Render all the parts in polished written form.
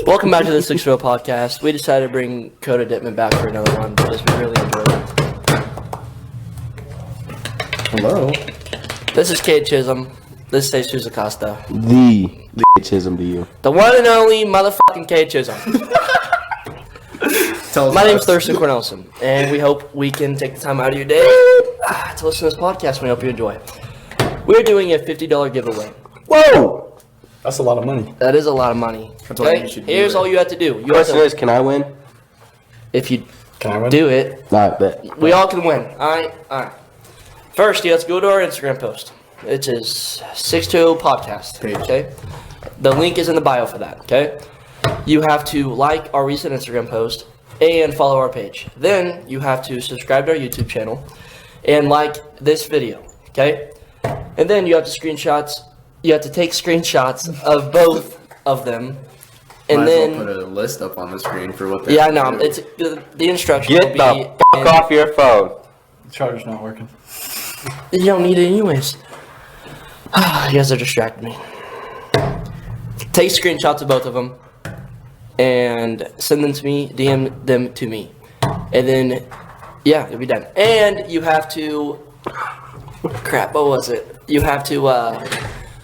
Welcome back to the Six Row Podcast. We decided to bring Koda Dittman back for another one because we really enjoyed it. Hello. This is Kate Chisholm. This is Jesus Acosta. The Chisholm to you. The one and only motherfucking Kate Chisholm. My name's Thurston Cornelson, and we hope we can take the time out of your day to listen to this podcast, and we hope you enjoy. We're doing a $50 giveaway. Whoa! That's a lot of money. That is a lot of money. Okay? Here's all you have to do. You Question is, can I win? If you Can I win? do it, I bet. we all can win. Alright? First, you have to go to our Instagram post. It is 620 Podcast. Okay? The link is in the bio for that. Okay? You have to like our recent Instagram post and follow our page. Then you have to subscribe to our YouTube channel and like this video. Okay? And then you have to take screenshots of both of them. And then put a list up on the screen for what they yeah, no, it's the instructions Get will be the fuck off your phone. The charger's not working. You don't need it anyways. You guys are distracting me. Take screenshots of both of them and send them to me, DM them to me. And then, yeah, it'll be done. And you have to, crap, what was it? You have to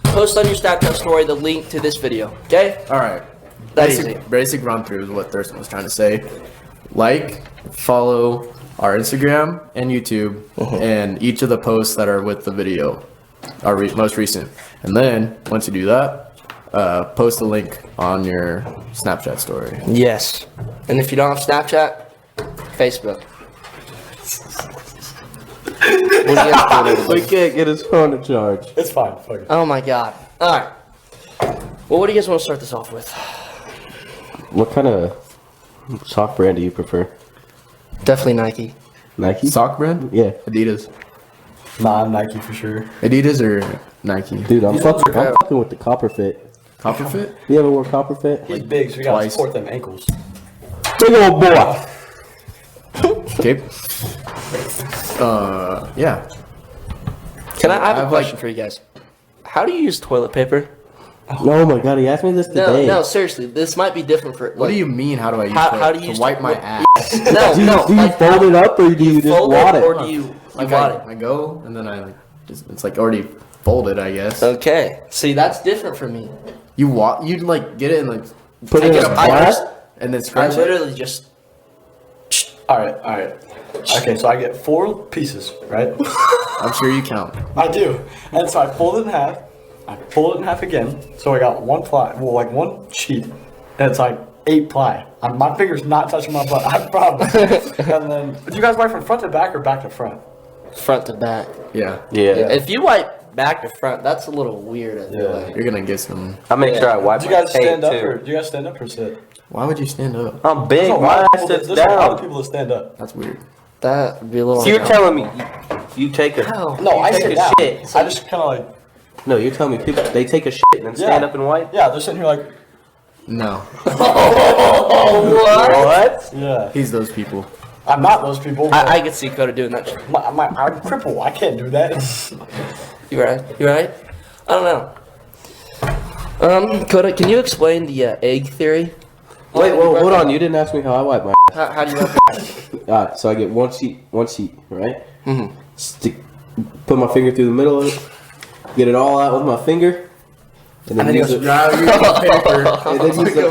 post on your Snapchat story the link to this video, okay? Alright. That's easy. Basic run through is what Thurston was trying to say. Like, follow our Instagram and YouTube and each of the posts that are with the video, our most recent. And then, once you do that, post a link on your Snapchat story. Yes. And if you don't have Snapchat, Facebook. We can't get his phone to charge. It's fine. Fuck it. Oh my god. Alright. Well, what do you guys want to start this off with? What kind of sock brand do you prefer? Definitely Nike. Nike? Sock brand? Yeah. Adidas. Nah, Nike for sure. Adidas or Nike? Dude, I'm fucking with the copper fit. Copper fit? You ever wore copper fit? He's big, so we gotta twice. support them ankles. Big old boy. Okay. Yeah. I have a I've, question for you guys. How do you use toilet paper? Oh my god, he asked me this today. No, seriously. This might be different for. What do you mean, how do I use How it? do you use to wipe my what- ass? No, Do you like, fold it up or do you just fold wad it, it? or do you Like wad it? I go and then I it's like already folded, I guess. Okay. See, that's different for me. You like get it and like Put take it in it a apart glass? and then I scratch it. literally just. Alright. Okay, so I get 4 pieces, right? I'm sure you count. I do. And so I fold it in half. I fold it in half again. So I got one one sheet. And it's like 8 ply. My finger's not touching my butt. I promise. And then, do you guys wipe from front to back or back to front? Front to back. Yeah. Yeah. If you wipe back to front, that's a little weird. I feel like. You're gonna get some. I make sure I wipe Do you my guys tape stand up too. or do you guys stand up or sit? Why would you stand up? I'm big. There's a My lot of ass people sits there's a lot of down. people that stand up. That's weird. That would be a little. So you're telling me you take a No. No, I take sit a down. shit. I just kind of like, No, you're telling me people they take a shit and then stand up and wipe? yeah, they're sitting here like, No. What? yeah. He's those people. I'm not those people. But I could see Koda doing that shit. I'm crippled. I can't do that. You right? You right? I don't know. Koda, can you explain the egg theory? Wait, well, hold on. You didn't ask me how I wipe my How do you wipe it? Alright, so I get one sheet, right? Mm-hmm. Put my finger through the middle of it, get it all out with my finger, and then use the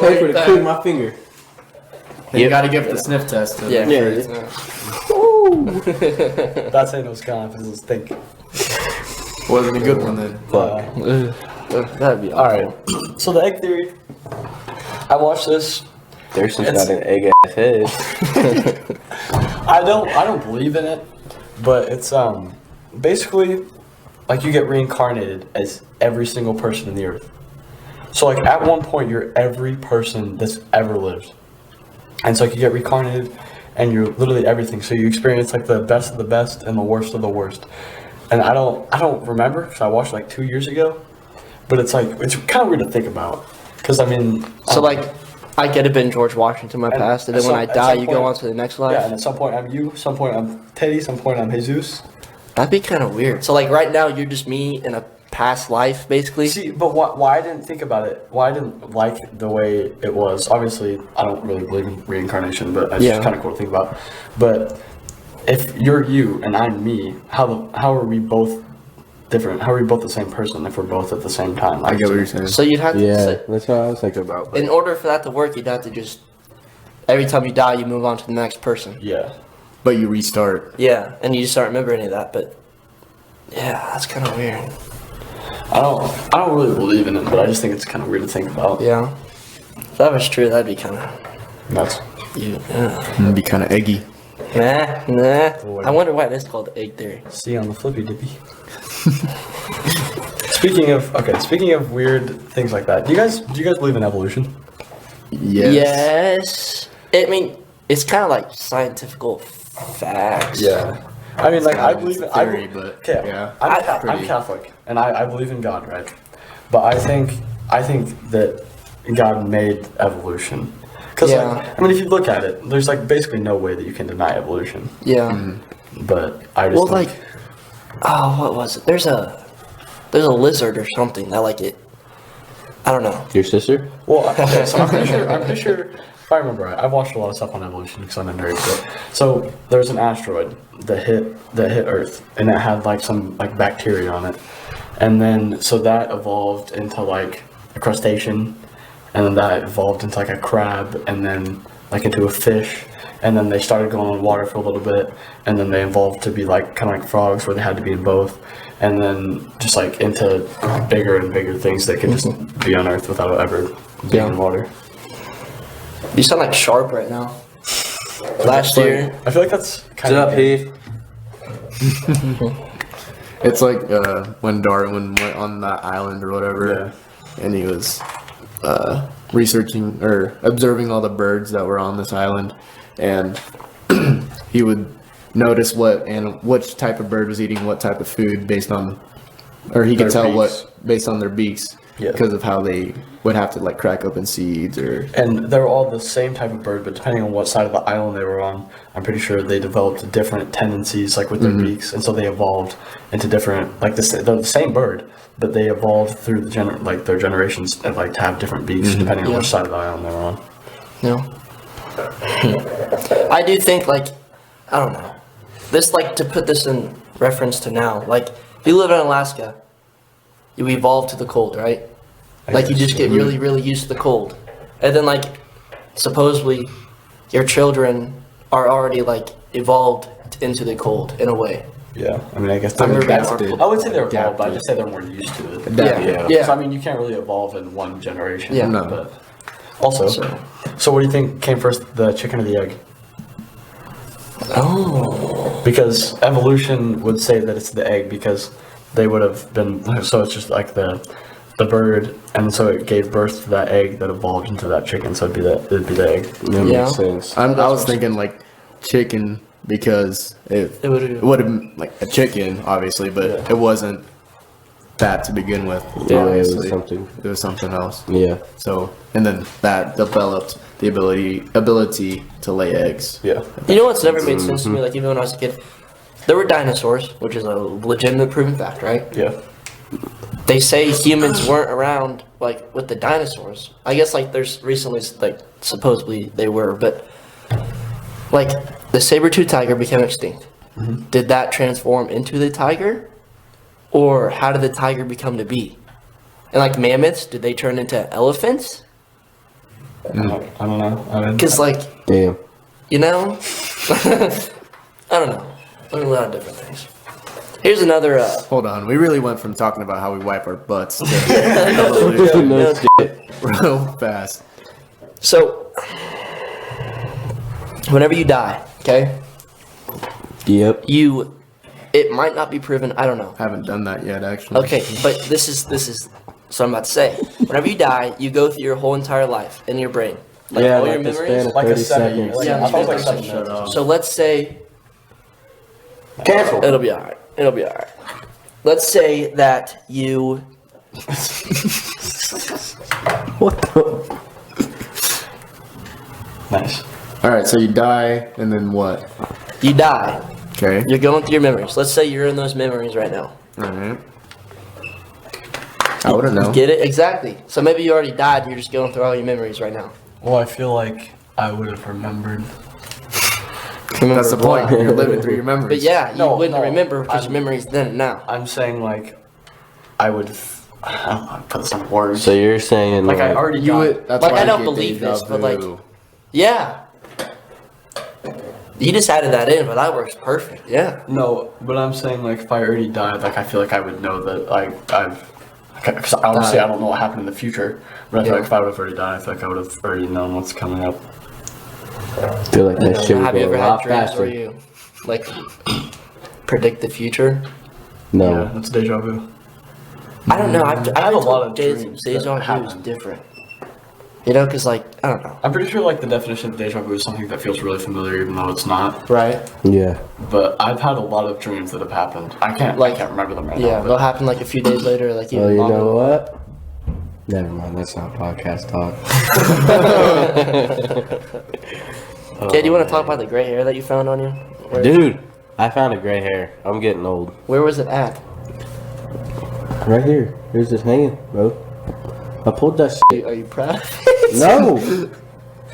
paper to clean my finger. Then you gotta give it the sniff test. To Yeah. make sure Yeah. it's- That's ain't no confidence. Think. Wasn't a good one then. That'd be All awful. right. So the egg theory. I watched this. Thurston's got an egg ass head. I don't believe in it, but it's basically like you get reincarnated as every single person in the earth. So like at one point you're every person that's ever lived. And so like you get reincarnated and you're literally everything. So you experience like the best of the best and the worst of the worst. And I don't remember because I watched like 2 years ago. But it's like it's kind of weird to think about. Because I mean So like, I get to binge George Washington my past, and then when I die, you go on to the next life. Yeah, and at some point I'm you, some point I'm Teddy, some point I'm Jesus. That'd be kind of weird. So like right now, you're just me in a past life, basically. See, but why I didn't think about it, why I didn't like the way it was, obviously, I don't really believe in reincarnation, but it's just kind of cool to think about. But if you're you and I'm me, how are we both different? How are we both the same person if we're both at the same time? I get what you're saying. So you'd have to. Yeah, So that's what I was thinking about. But in order for that to work, you'd have to just every time you die, you move on to the next person. Yeah. But you restart. Yeah, and you just don't remember any of that. But yeah, that's kind of weird. I don't really believe in it, but I just think it's kind of weird to think about. Yeah, if that was true, that'd be kind of. That's It'd be kind of eggy. Nah. I wonder why it is called egg theory. see on the flippy dippy. Speaking of weird things like that, do you guys believe in evolution? Yes. Yes. I mean, it's kind of like scientific facts. Yeah. I mean, like, I believe in theory, but okay, yeah, I'm pretty. Catholic, and I believe in God, right? But I think that God made evolution. Because, Yeah. I mean, if you look at it, there's, like, basically no way that you can deny evolution. Yeah. But I just Well, think... like, oh, what was it? There's a lizard or something that like it. I don't know. your sister? Well, okay, so I'm pretty sure, if I remember right, I've watched a lot of stuff on evolution because I'm a nerd. But, so there's an asteroid that hit Earth, and it had like some like bacteria on it, and then so that evolved into like a crustacean, and then that evolved into like a crab, and then like into a fish, and then they started going on water for a little bit, and then they evolved to be like kind of like frogs where they had to be in both, and then just like into bigger and bigger things that can just be on Earth without ever being in water. You sound like Sharp right now. Last year. I feel like that's kind What's up, of Heath? It's like when Darwin went on that island or whatever, and he was researching or observing all the birds that were on this island, and he would notice which type of bird was eating what type of food based on, or he could Their tell beaks. based on their beaks Yeah. because of how they would have to like crack open seeds or. And they were all the same type of bird, but depending on what side of the island they were on, I'm pretty sure they developed different tendencies, like with their beaks, and so they evolved into different, like they're the same bird, but they evolved through their generations, and like to have different beaks depending on which side of the island they were on. No. I do think like, I don't know. This like to put this in reference to now, like if you live in Alaska, you evolve to the cold, right? Like you just get really, really used to the cold. And then like supposedly your children are already like evolved into the cold in a way. Yeah, I mean, I guess I remember that's, adapted. I would say they're evolved, but I Adapted. just say they're more used to it. Adapted. Yeah. Because I mean, you can't really evolve in one generation. Yeah. No. But also, so what do you think came first, the chicken or the egg? Oh. Because evolution would say that it's the egg because they would have been, so it's just like the bird, and so it gave birth to that egg that evolved into that chicken, so it'd be the egg. That Yeah. makes sense. I was thinking like chicken because it It would've- would have been like a chicken, obviously, but Yeah. it wasn't that to begin with. Yeah, obviously. it was something. It was something else. Yeah. So, and then that developed the ability to lay eggs. Yeah. You know what's never made sense to me, like even when I was a kid? There were dinosaurs, which is a legitimate proven fact, right? Yeah. They say humans weren't around like with the dinosaurs. I guess like there's recently like supposedly they were, but like the saber-tooth tiger became extinct. Did that transform into the tiger? Or how did the tiger become to be? And like mammoths, did they turn into elephants? I don't know. I mean, Because like, Damn. you know, I don't know. There's a lot of different things. Here's another. Hold on, we really went from talking about how we wipe our butts to No shit. real fast. So, whenever you die, okay, Yep. it might not be proven. I don't know. Haven't done that yet, actually. Okay, but this is so I'm about to say. Whenever you die, you go through your whole entire life in your brain, like Yeah, all like your the span memories. of like a 30 7 years. seconds. Yeah, I thought it was like shut 7 minutes. up. So let's say Cancel. it'll be alright. It'll be alright. Let's say that you. What the? Nice. All right, so you die, and then what? You die. Okay. You're going through your memories. Let's say you're in those memories right now. All right. I wouldn't know. Get it? Exactly. So maybe you already died and you're just going through all your memories right now. Well, I feel like I would have remembered. That's the point. what? You're living through your memories. But yeah, you No, wouldn't no, remember because your I'm- memories then and now. I'm saying like, I would. I don't know how to put this in words. So you're saying Like I already You got. would. That's Like, why I you don't get believe deja this, but, like, vu. Yeah. You just added that in, but that works perfect. Yeah. No, but I'm saying like if I already died, like I feel like I would know that I've. Because honestly, I don't know what happened in the future. But I feel like if I would have already died, I feel like I would have already known what's coming up. I feel like that shit would Have you go ever a had lot dreams faster. where you like predict the future? No. Yeah, that's deja vu. I don't know. I've had a lot of deja dreams vu that is happened. different. You know, because like I don't know. I'm pretty sure like the definition of deja vu is something that feels really familiar, even though it's not. Right. Yeah. But I've had a lot of dreams that have happened. I can't remember them right Yeah, now. they'll happen like a few days later, like Well, even you longer. know what? Never mind. That's not podcast talk. Okay, do you want to talk about the gray hair that you found on you? Where, Dude, I found a gray hair. I'm getting old. where was it at? Right here. Here's this hanging, bro. I pulled that shit. Are you proud? No.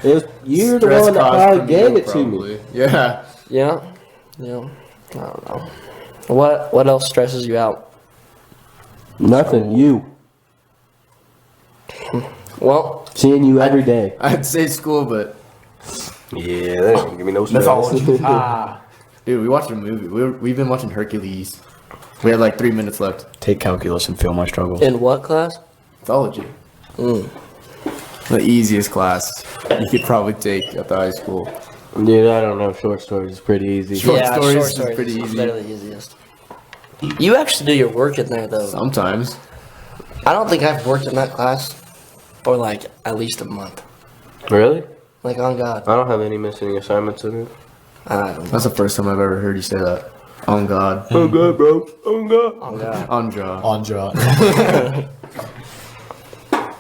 It was, you're the Stress one that caused probably from gave you, it to me. probably. Yeah. Yeah. Yeah. I don't know. What else stresses you out? Nothing. You. Well, Seeing you every day. I'd say school, but Yeah, that don't give me no Mythology. Ah. dude, we watched a movie. We've been watching Hercules. We had like 3 minutes left. Take calculus and feel my struggles. in what class? Mythology. The easiest class you could probably take at the high school. Dude, I don't know. Short stories is pretty easy. Short stories is pretty is easy. literally the easiest. You actually do your work in there, though. Sometimes. I don't think I've worked in that class for like at least a month. Really? Like on God. I don't have any missing assignments in it. I don't know. That's the first time I've ever heard you say that. On God. Oh god, bro. Oh god. On God. On jaw. On jaw.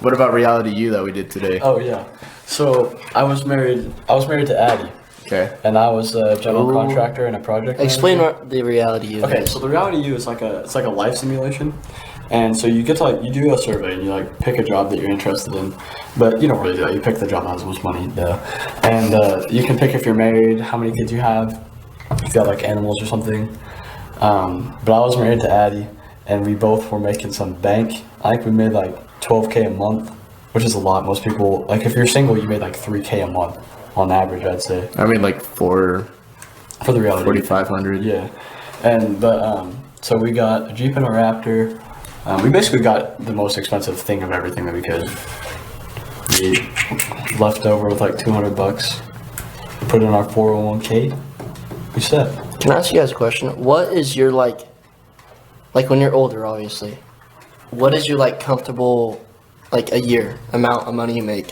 What about reality you that we did today? Oh yeah. So I was married to Addie, Okay. and I was a general contractor and a project. Explain manager. what the reality is. Okay, so the reality U is like a life simulation, and so you get to you do a survey and you pick a job that you're interested in, but you don't really do that. You pick the job that has the most money, and you can pick if you're married, how many kids you have, if you have animals or something. But I was married to Addie, and we both were making some bank. I think we made $12K a month, which is a lot. Most people if you're single, you made $3K a month on average, I'd say. I mean, like for For the reality. 4,500. Yeah, but so we got a Jeep and a Raptor. We basically got the most expensive thing of everything that we could. We left over with $200. Put in our 401k. We set. Can I ask you guys a question? What is your like when you're older, obviously? What is your comfortable a year amount of money you make?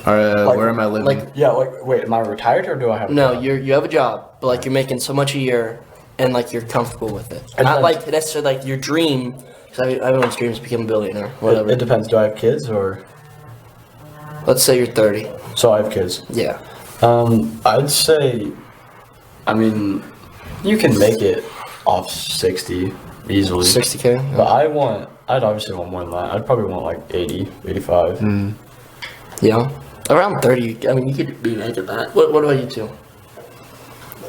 Where am I living? Yeah, wait, am I retired or do I have? A No, job? you have a job, but you're making so much a year, and you're comfortable with it. Not necessarily your dream, because everyone's dream is to become a billionaire. Whatever. It depends. Do I have kids or? Let's say you're 30. So I have kids. Yeah. I'd say, I mean, you can make it off 60 easily. 60K. But I'd obviously want more than that. I'd probably want 80, 85. Yeah. Around 30. I mean, you could be making that. What about you two?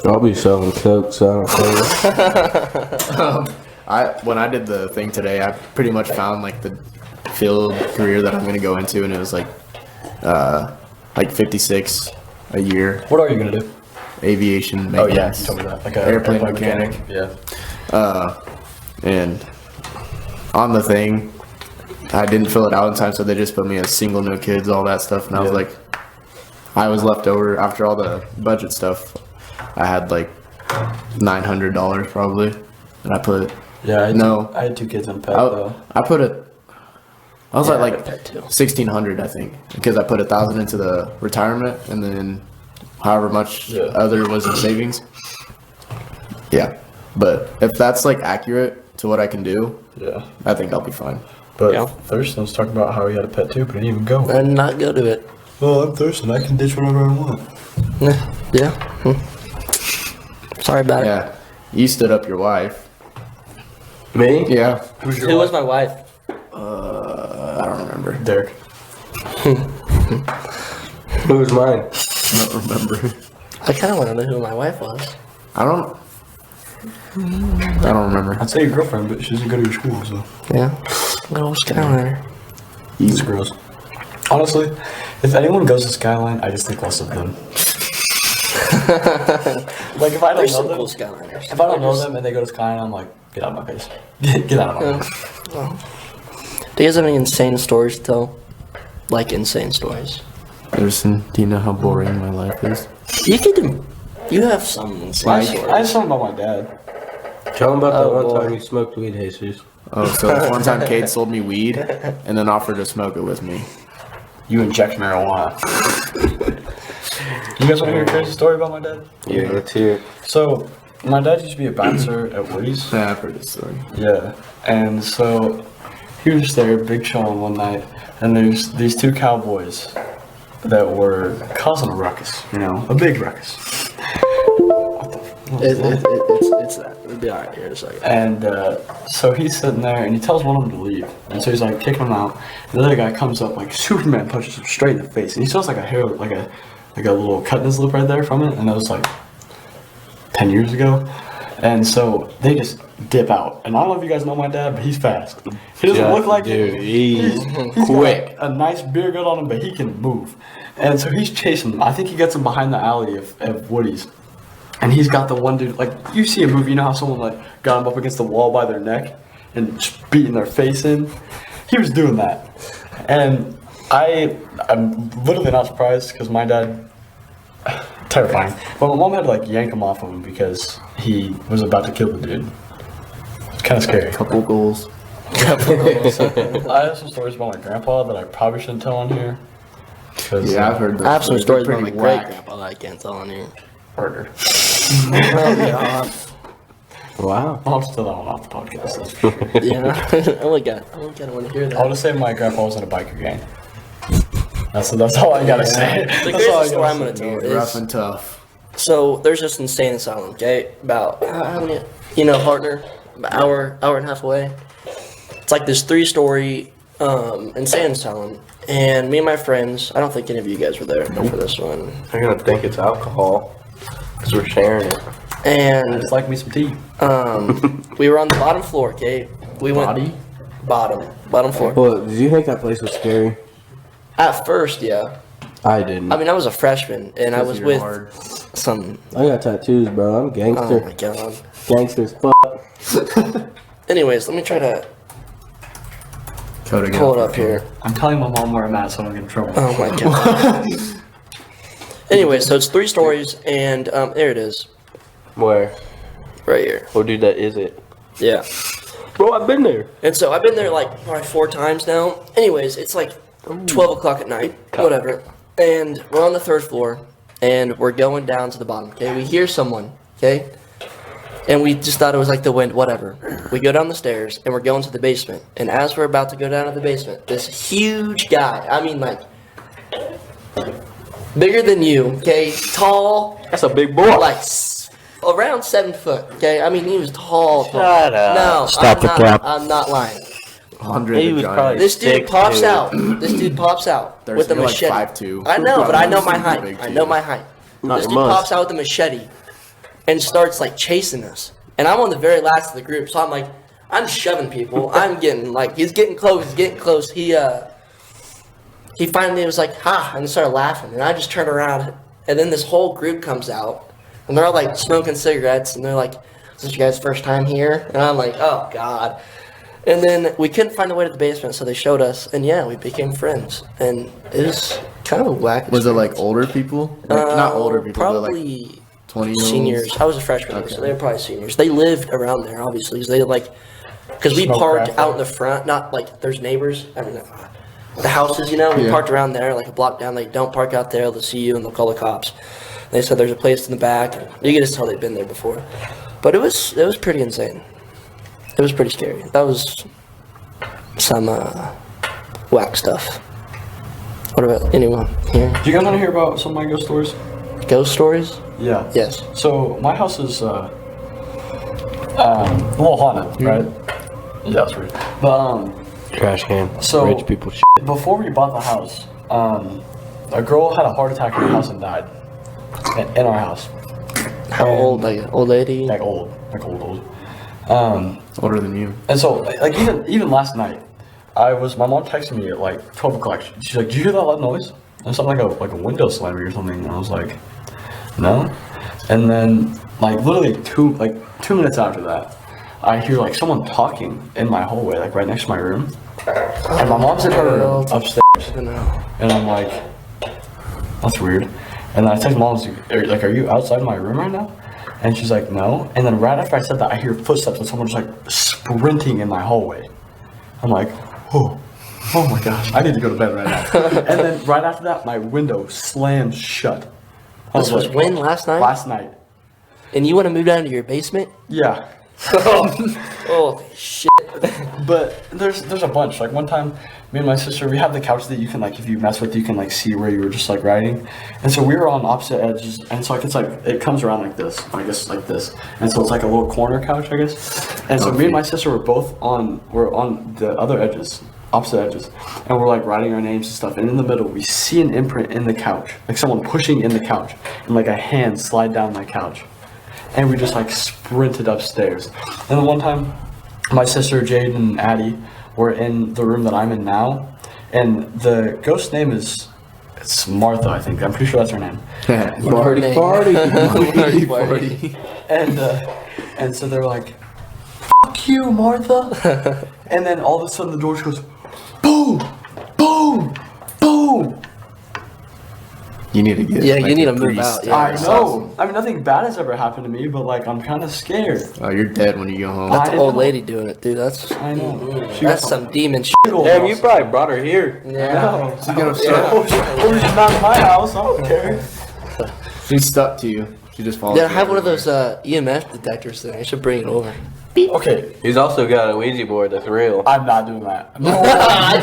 I'll be selling coke, so I don't care. When I did the thing today, I pretty much found the field career that I'm gonna go into, and it was 56 a year. What are you gonna do? Aviation Oh yeah, maintenance. you told me that. Airplane mechanic. Yeah. And on the thing, I didn't fill it out in time, so they just put me as single, no kids, all that stuff. And I was Yeah. I was left over after all the budget stuff. I had $900 probably, and I put Yeah. I I had 2 kids and a pet though. I put it. I was Yeah, at I got that too. 1,600, I think, because I put 1,000 into the retirement, and then however much other was in savings. Yeah, but if that's accurate to what I can do, Yeah. I think I'll be fine. But Yeah. Thurston was talking about how he had a pet too, but he didn't even go. And not go to it. Well, I'm Thurston. I can ditch whatever I want. Yeah. Sorry about it. Yeah, you stood up your wife. Me? Yeah, Who's your Who wife? was my wife? I don't remember. Derek. Who was mine? I don't remember. I kind of want to know who my wife was. I don't remember. I'd say your girlfriend, but she doesn't go to your school, so. Yeah. No, Skyline. It's gross. Honestly, if anyone goes to Skyline, I just think less of them. Like, if I don't There's know some them, cool Skyliners. if I don't know them and they go to Skyline, I'm like, get out of my face. Get out of my face. Well, do you guys have any insane stories to tell? Like insane stories. Anderson, do you know how boring my life is? You can do. You have some insane Like- stories. I have something about my dad. Tell him about that Oh, one boy. time you smoked weed, Jesus. Oh, so one time Kate sold me weed and then offered to smoke it with me. You inject marijuana. You guys want to hear a crazy story about my dad? Yeah, let's hear it. So, my dad used to be a bouncer at Woody's. Yeah, I've heard this story. Yeah, and so he was just there, big chillin' one night, and there's these two cowboys that were causing a ruckus, you know, a big ruckus. What the? It's that. It'll be alright here in a second. And so he's sitting there, and he tells one of them to leave, and so he's like kicking him out. And the other guy comes up like Superman, punches him straight in the face, and he still has like a hair, like a little cut in his lip right there from it, and that was like 10 years ago. And so they just dip out. And I don't know if you guys know my dad, but he's fast. He doesn't Yeah, look like dude, it. he's quick. Got a nice beer gut on him, but he can move. And so he's chasing them. I think he gets them behind the alley of Woody's. And he's got the one dude, like, you see a movie, you know how someone, like, got him up against the wall by their neck and just beating their face in? He was doing that. And I'm literally not surprised because my dad, terrifying. But my mom had to, like, yank him off of him because he was about to kill the dude. It's kind of scary. Couple goals. I have some stories about my grandpa that I probably shouldn't tell on here. Yeah, I've heard those. I have some stories about my Pretty great whack. grandpa that I can't tell on here. Burger. wow. I'll just tell that one off the podcast. Yeah, I only got to want to hear I'll that. just say my grandpa was in a biker gang. That's all I gotta say. The That's all I craziest story I'm gotta gonna say. tell Rough is and tough. so there's this insane asylum, okay? About how many? You know, partner, about hour and a half away. It's like this 3-story insane asylum, and me and my friends. I don't think any of you guys were there for this one. They're gonna think it's alcohol because we're sharing it. And Just like me some tea. we were on the bottom floor, okay? We went bottom floor. Well, did you think that place was scary? At first, yeah. I didn't. I mean, I was a freshman, and I was You're with hard. some. I got tattoos, bro. I'm Oh gangster. my god. Gangster's fuck. Anyways, let me try to Koda, pull it up here. I'm telling my mom where I'm at so I don't get in trouble. Oh my god. Anyway, so it's 3 stories, and there it is, Where? right here. Oh, dude, that is it. Yeah. Bro, I've been there. And so I've been there like probably 4 times now. Anyways, it's like 12 o'clock at night, whatever. And we're on the 3rd floor, and we're going down to the bottom, okay? We hear someone, okay? And we just thought it was like the wind, whatever. We go down the stairs, and we're going to the basement. And as we're about to go down to the basement, this huge guy, I mean like, bigger than you, okay? Tall, That's a big boy. like around 7 foot, okay? I mean, he was tall. Shut up. No, Stop the cap. I'm not lying. 100 He was giant. probably- This dude 6'2". pops out. This dude pops out There's with a you're like machete. 5'2". I know, but I know my Big height. to I know you. my height. Not This your dude must. pops out with a machete and starts like chasing us. And I'm on the very last of the group, so I'm like, I'm shoving people. I'm getting like, he's getting close. He's getting close. He finally was like, ha, and started laughing. And I just turned around, and then this whole group comes out, and they're all like smoking cigarettes, and they're like, is this your guys' first time here? And I'm like, oh god. And then we couldn't find the way to the basement, so they showed us, and yeah, we became friends. And it was kind of a whack. Was it like experience. older people? Like, not older people, but like Probably 20-year-olds? seniors. I was a freshman, so they were probably seniors. They lived around there, obviously, 'cause they like, because we Smoke parked crack. out in the front, not like there's neighbors. I mean, the houses, you know, we Yeah. parked around there, like a block down. They don't park out there; they'll see you and they'll call the cops. They said there's a place in the back. You can just tell they've been there before. But it was pretty insane. It was pretty scary. That was some whack stuff. What about anyone here? Do you guys want to hear about some of my ghost stories? Ghost stories? Yeah. Yes. So my house is a little haunted, right? Yeah, that's weird. But Trash can. So- Rich people shit. Before we bought the house, a girl had a heart attack in our house and died. In our house. How old? Like an old lady? Like old. Older than you. And so, like even last night, my mom texted me at like 12 o'clock. She's like, "Did you hear that loud noise?" It sounded like a window slamming or something. And I was like, "No." And then like literally two minutes after that, I hear like someone talking in my hallway, like right next to my room. And my mom's in her room upstairs, and I'm like, "That's weird." And then I text mom, like, "Are you outside my room right now?" And she's like, "No." And then right after I said that, I hear footsteps and someone just like sprinting in my hallway. I'm like, oh my gosh, I need to go to bed right now. And then right after that, my window slammed shut. This was when? Last night? Last night. And you want to move down to your basement? Yeah. Oh, shit. But there's a bunch. Like one time, me and my sister, we have the couch that you can like, if you mess with, you can like see where you were just like riding. And so we were on opposite edges, and so like it's like it comes around like this, I guess like this. And so it's like a little corner couch, I guess. And so me and my sister we're on the other edges, opposite edges, and we're like writing our names and stuff. And in the middle, we see an imprint in the couch, like someone pushing in the couch, and like a hand slide down my couch. And we just like sprinted upstairs. And then one time, my sister Jade and Addie were in the room that I'm in now, and the ghost name it's Martha, I think. I'm pretty sure that's her name. Party. And so they're like, "Fuck you, Martha." And then all of a sudden the door just goes, boom, boom, boom. You need to get. Yeah, like, you need a to move priest. out. Yeah. I know. I mean, nothing bad has ever happened to me, but like I'm kind of scared. Oh, you're dead when you go home. That's I the old know. lady doing it, dude. That's I some demon shit. know. Damn, you probably brought her here. Yeah. She's gonna start. Or she's not in my house. I don't care. She's stuck to you. She just falls. Yeah, I have one of those EMF detectors thing. I should bring it over. Okay, He's also got a Ouija board that's real. I'm not doing that. No.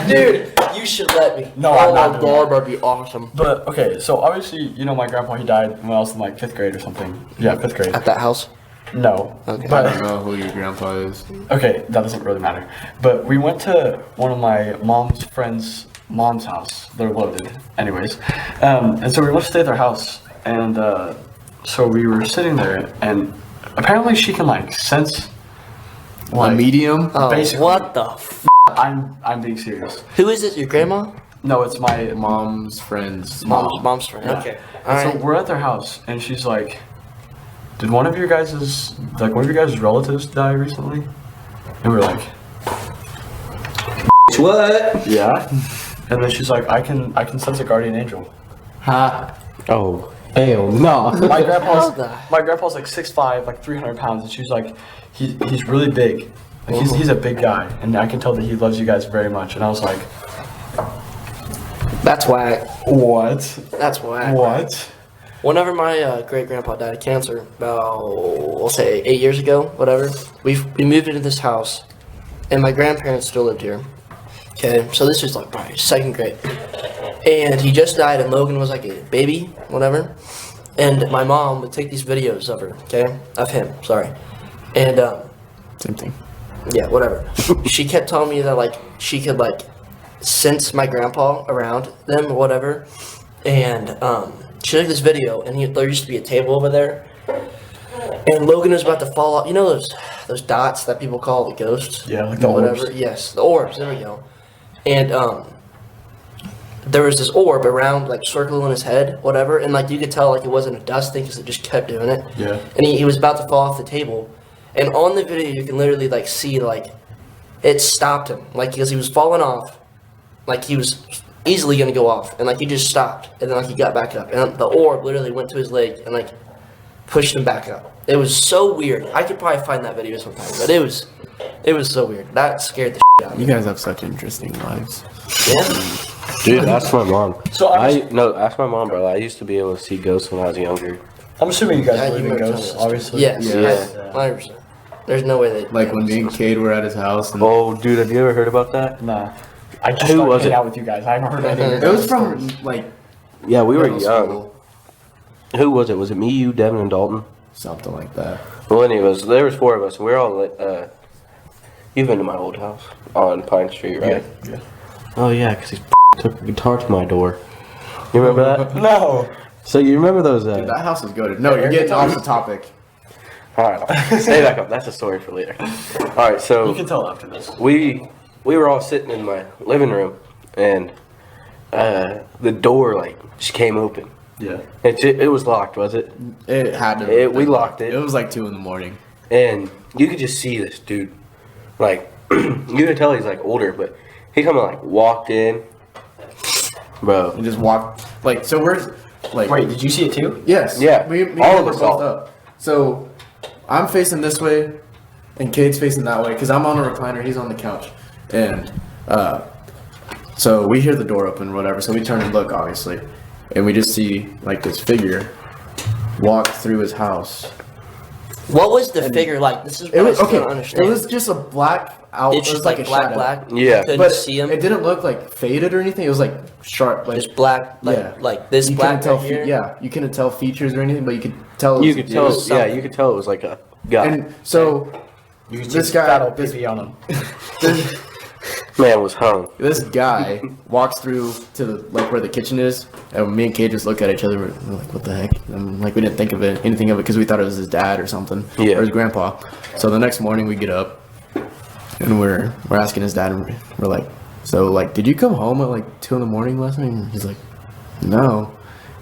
Dude, you should let me. No, I'm not Oh, doing God, that'd be awesome. But okay, so obviously, you know, my grandpa, he died when I was in like 5th grade or something. Yeah, 5th grade. At that house? No. Okay. I But don't know who your grandpa is. okay, that doesn't really matter. But we went to one of my mom's friends' mom's house. They're loaded, anyways. And so we went to stay at their house, and so we were sitting there, and apparently she can like sense. A medium. Oh, Basically. what the f? I'm being serious. Who is it? Your grandma? No, it's my Mom's friend's Mom's friend. Yeah. Okay. And so Alright. we're at their house, and she's like, "Did one of your guys' relatives die recently?" And we're like, What? "Yeah." And then she's like, "I can sense a guardian angel." Ha. Oh, hell no. My grandpa's How the- my grandpa's like 6'5", like 300 pounds, and she's like, he's really big. Like he's a big guy, and I can tell that he loves you guys very much. And I was like, That's whack. "What? That's whack. What?" Whenever my great grandpa died of cancer, about we'll say 8 years ago, whatever, we moved into this house, and my grandparents still lived here. Okay, so this was like probably 2nd grade, and he just died, and Logan was like a baby, whatever, and my mom would take these videos of her, okay, of him, sorry, and Same thing. yeah, whatever. She kept telling me that like she could like sense my grandpa around them or whatever, and she took this video, and there used to be a table over there, and Logan was about to fall off. You know those dots that people call the ghosts? Yeah, like the whatever. orbs. Yes, the orbs. There we go. And there was this orb around, like circling his head, whatever, and like you could tell like it wasn't a dust thing because it just kept doing it. Yeah. And he was about to fall off the table, and on the video you can literally like see like it stopped him, like because he was falling off, like he was easily gonna go off, and like he just stopped, and then like he got back up, and the orb literally went to his leg and like pushed him back up. It was so weird. I could probably find that video sometime, but it was so weird. That scared the shit out of You me. guys have such interesting lives. Yeah. Dude, ask my mom. So ask my mom, bro. I used to be able to see ghosts when I was younger. I'm assuming you guys Yeah, believe in remember ghosts, telling us. obviously. Yes. Yeah. 100%. There's no way they. Like when me and Cade were at his house, and Oh, dude, have you ever heard about that? Nah. I just Who started was hanging it? out with you guys. I haven't heard any of it your was guys' from stories. like Yeah, we were middle young. school, Who was it? Was it me, you, Devin, and Dalton? something like that. Well, anyways, there was 4 of us. We were all You've been to my old house on Pine Street, right? Yeah. Oh yeah, because he took a guitar to my door. You remember that? No. So you remember those? Dude, that house is goated. No, you're getting off the topic. All right, stay back up. That's a story for later. All right, so You can tell after this. we were all sitting in my living room, and the door like just came open. Yeah. It was locked, was it? It had to. We locked it. It was like 2 a.m. And you could just see this dude, like you could tell he's like older, but he kind of like walked in, bro. And just walked like so. We're like Wait, did you see it too? yes, Yeah, Me all and of were us both saw it. up. So I'm facing this way, and Cade's facing that way because I'm on a recliner. He's on the couch, and so we hear the door open, or whatever. So we turn and look, obviously, and we just see like this figure walk through his house. What was the figure like? This is what It was I still okay. don't understand. It was just a black out. It's it just was like a black, shadow. black. Yeah. Couldn't But see him. it didn't look like faded or anything. It was like sharp, like Just black, like yeah. like this you black couldn't tell. right here. Yeah, you couldn't tell features or anything, but you could tell. You could tell. was Yeah, something. you could tell it was like a guy. And so You can This see guy- fat old this- pee on him. this, Man was hung. this guy walks through to the like where the kitchen is, and me and Kate just look at each other. We're like, "What the heck?" And like we didn't think of anything of it, because we thought it was his dad or something, Yeah. or his grandpa. So the next morning we get up, and we're asking his dad, and we're like, "So like, did you come home at like 2 a.m. last night?" And he's like, "No."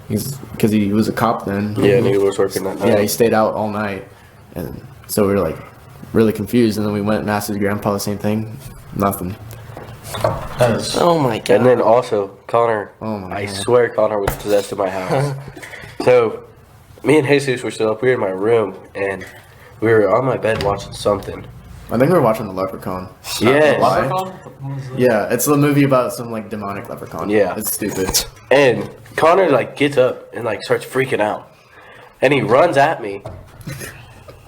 He's because he was a cop then. Yeah, and he was working that night. Yeah, he stayed out all night, and so we were like really confused. And then we went and asked his grandpa the same thing. Nothing. That is. Oh my god. And then also Connor. Oh my I God. swear Connor was possessed in my house. So me and Jesus were still up. We were in my room, and we were on my bed watching something. I think we were watching The Leprechaun. Yes. Why? Yeah, it's a movie about some like demonic leprechaun. Yeah. It's stupid. And Connor like gets up and like starts freaking out, and he runs at me.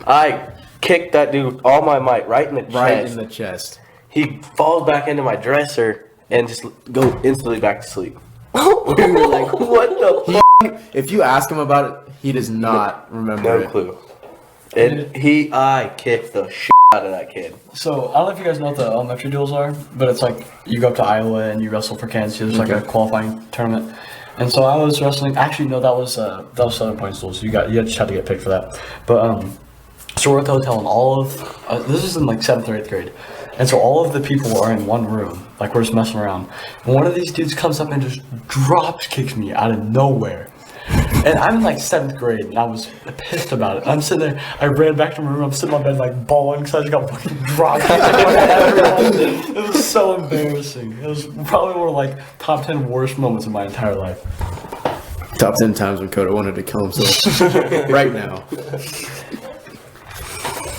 I kicked that dude all my might right in the Right chest. in the chest. He falls back into my dresser and just go instantly back to sleep. We were like, what the fuck? If you ask him about it, he does not remember No it. clue. And I kicked the shit out of that kid. So, I don't know if you guys know what the elementary duels are, but it's like you go up to Iowa and you wrestle for Kansas. There's like a qualifying tournament. And so I was wrestling. Actually, no, that was Southern Points duels. You just had to get picked for that. But so we're at the hotel, and all of this is in like 7th or 8th grade, and so all of the people are in one room, like we're just messing around. And one of these dudes comes up and just drop kicks me out of nowhere. And I'm in like 7th grade, and I was pissed about it. I'm sitting there, I ran back to my room, I'm sitting in my bed like bawling because I just got fucking dropped kicked in front of everyone. It was so embarrassing. It was probably one of like top 10 worst moments of my entire life. Top 10 times when Koda wanted to kill himself. Right now.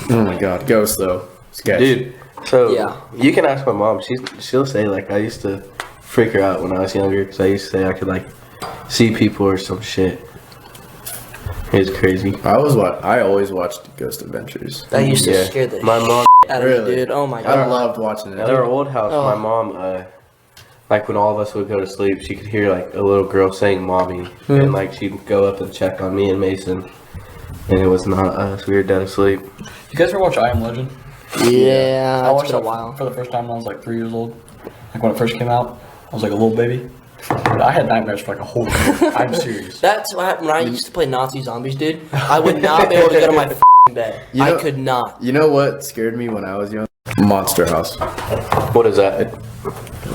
Oh my god, ghost though. Sketch. Dude, so Yeah. you can ask my mom. She'll say like I used to freak her out when I was younger because I used to say I could like see people or some shit. It's crazy. I always watched Ghost Adventures. That used to Yeah. scare the My mom out of Really? me, dude. Oh my I god. loved watching it. at our old house. Oh. My mom, like when all of us would go to sleep, she could hear like a little girl saying "mommy," and like she'd go up and check on me and Mason, and it was not us. We were dead asleep. You guys ever watch I Am Legend? Yeah, I it's watched been a that while. for the first time when I was like 3 years old. Like when it first came out, I was like a little baby. But I had nightmares for like a whole year. I'm serious. That's what happened when I used to play Nazi zombies, dude. I would not be able to get on my f***ing bed. You know- I could not. You know what scared me when I was young? Monster House. What is that?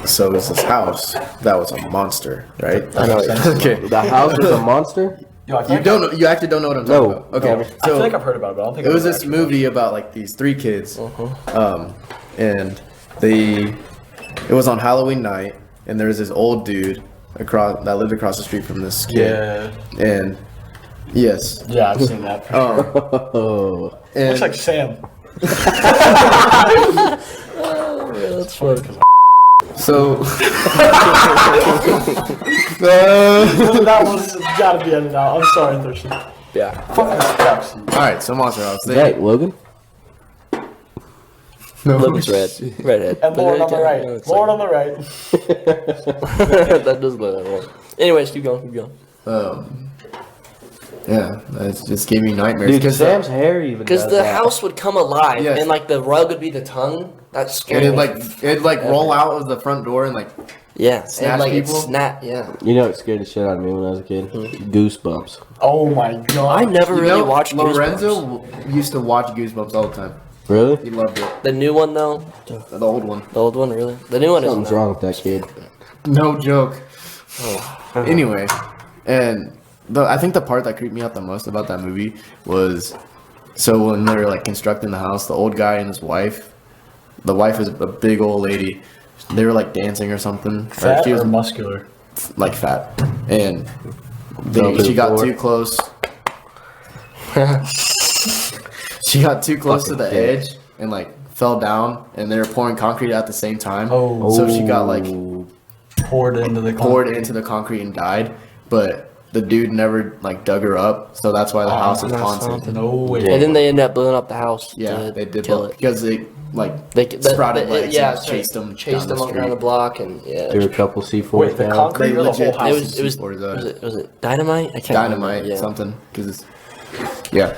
So it was this house that was a monster, right? I know. Okay. The house is a monster. Yo, I feel You like don't know, you actually don't know what I'm talking No. about. Okay. No. I feel like I've heard about it, but I don't think It was I've this actually movie about like these 3 kids, and it was on Halloween night, and there was this old dude that lived across the street from this watched kid, it. Yeah. and yes, Yeah, I've seen that for sure. Oh, and Looks like Sam. That's funny. so That one's gotta be edited out. I'm sorry, Thurston. yeah. Fuck this Pepsi. All right, so Monster House. right, Logan. No, Logan's red. Redhead. And Lord on the No, right. it's Lord like- on the right. That does look like that. Anyways, keep going. Yeah, that just gave me nightmares. Dude, Cause Sam's hair even. Because does the that. house would come alive, Yes. and like the rug would be the tongue, That's And scary. it'd roll out of the front door and yeah, snatch and like people? it's snap. Yeah. You know what scared the shit out of me when I was a kid? Goosebumps. Oh my god. I never really watched Lorenzo Goosebumps. used to watch Goosebumps all the time. Really? He loved it. The new one though. The old one. The old one, really? The new one Something's isn't. wrong with that kid. No joke. Anyway, and I think the part that creeped me out the most about that movie was so when they were like constructing the house, the old guy and his wife. The wife is a big old lady. They were like dancing or something. Fat she was or muscular? like fat, and Fell to she the got floor. too close. She got too close to the Fucking dick. edge and like fell down, and they were pouring concrete at the same time. Oh. So she got like Poured into the poured concrete. into the concrete and died, but the dude never like dug her up, so that's why the house is that's haunted. something. No way. And then they end up blowing up the house. Yeah, to they did kill both it. because they like the- sprouted legs yeah, and chased them chased down them the around the street. block, and yeah. There were a couple C4s Wait, the down. concrete They or the legit whole It house? was it was C4s out. was it dynamite? I can't Dynamite, remember. Yeah. something because it's yeah.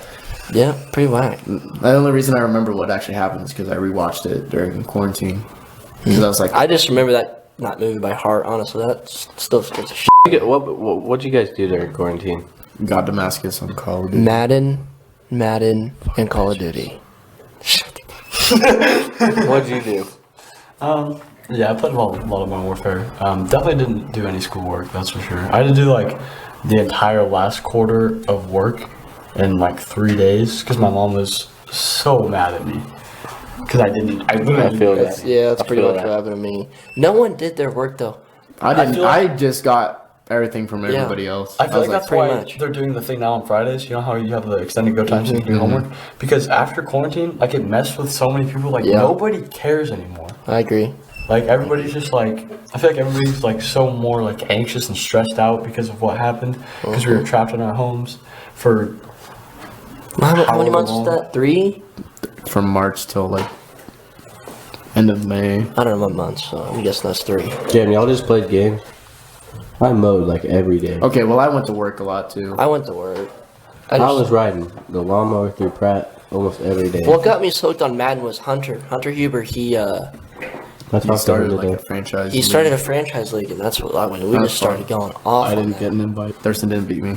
Yeah, pretty whack. The only reason I remember what actually happened is because I rewatched it during quarantine. Because I was like, I just remember that movie by heart. Honestly, that still scares the shit. What'd you guys do during quarantine? got Damascus on Call of Duty. Madden, and Call of Duty. What'd you do? Yeah, I played a lot of Modern Warfare. Definitely didn't do any schoolwork, that's for sure. I had to do like the entire last quarter of work in like 3 days because my mom was so mad at me. Because I literally I feel that. Yeah, that's I pretty feel much that. what happened to me. No one did their work though. I didn't. feel I like- just got everything from everybody else. I feel was like that's pretty why much. they're doing the thing now on Fridays. You know how you have the extended go time so you can do Mm-hmm. homework? Because after quarantine, like it messed with so many people. Like Yeah. nobody cares anymore. I agree. Like everybody's just like, I feel like everybody's like so more like anxious and stressed out because of what happened. Because we were trapped in our homes for How many However months was long. that? 3? from March till like end of May. I don't know what months. So I'm guessing that's 3. Damn, y'all just played games? I mowed like every day. Okay, well I went to work a lot too. I went to work. I was riding the lawnmower through Pratt almost every day. What got me so hooked on Madden was Hunter. Hunter Huber. He That's He how started started like a franchise. he league. started a franchise league, and that's what I went. We That's just started fun. going off. I on didn't that. get an invite. Thurston didn't beat me.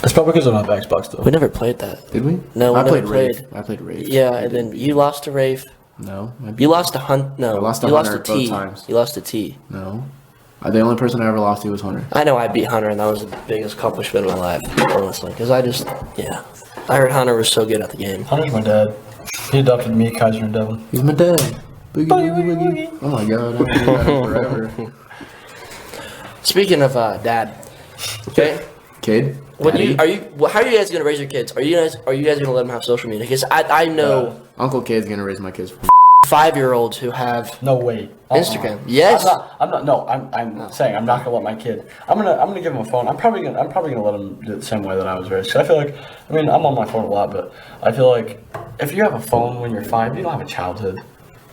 It's probably because I don't have Xbox though. We never played that. Did we? No, we I played never Rafe. played. I played Rafe. Yeah, and then you lost to Rafe. No. You lost to Hunt. No, I lost to you lost Hunter to both T. times. You lost to T. No. The only person I ever lost to was Hunter. I know I beat Hunter, and that was the biggest accomplishment of my life, honestly. Because I just, yeah, I heard Hunter was so good at the game. Hunter's my dad. He adopted me, Kaiser, and Devin. He's my dad. Boogie, boogie, boogie. Oh my god, I've been that forever. Speaking of dad, okay. Kid? When Daddy? how are you guys gonna raise your kids? Are you guys gonna let them have social media? Because I know Uncle Kid's gonna raise my kids. 5-year-olds who have No way. Instagram. Yes. I'm saying I'm not gonna let my kid. I'm gonna give him a phone. I'm probably gonna let him do it the same way that I was raised. 'Cause I feel like, I mean, I'm on my phone a lot, but I feel like if you have a phone when you're 5, you don't have a childhood.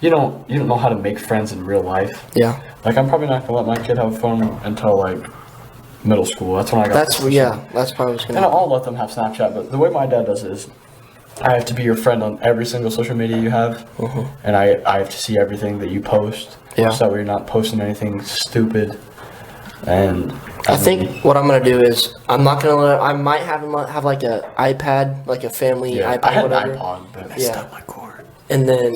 You don't know how to make friends in real life. Yeah. Like I'm probably not gonna let my kid have a phone until like middle school. That's when I got. That's that's probably what's And gonna. I'll let them have Snapchat, but the way my dad does it is, I have to be your friend on every single social media you have, and I have to see everything that you post, Yeah. so that you're not posting anything stupid. And I think what I'm gonna do is I'm not gonna let. I might have him have like a iPad, like a family yeah, iPad, I had whatever. an iPod, but Yeah. my cord. And then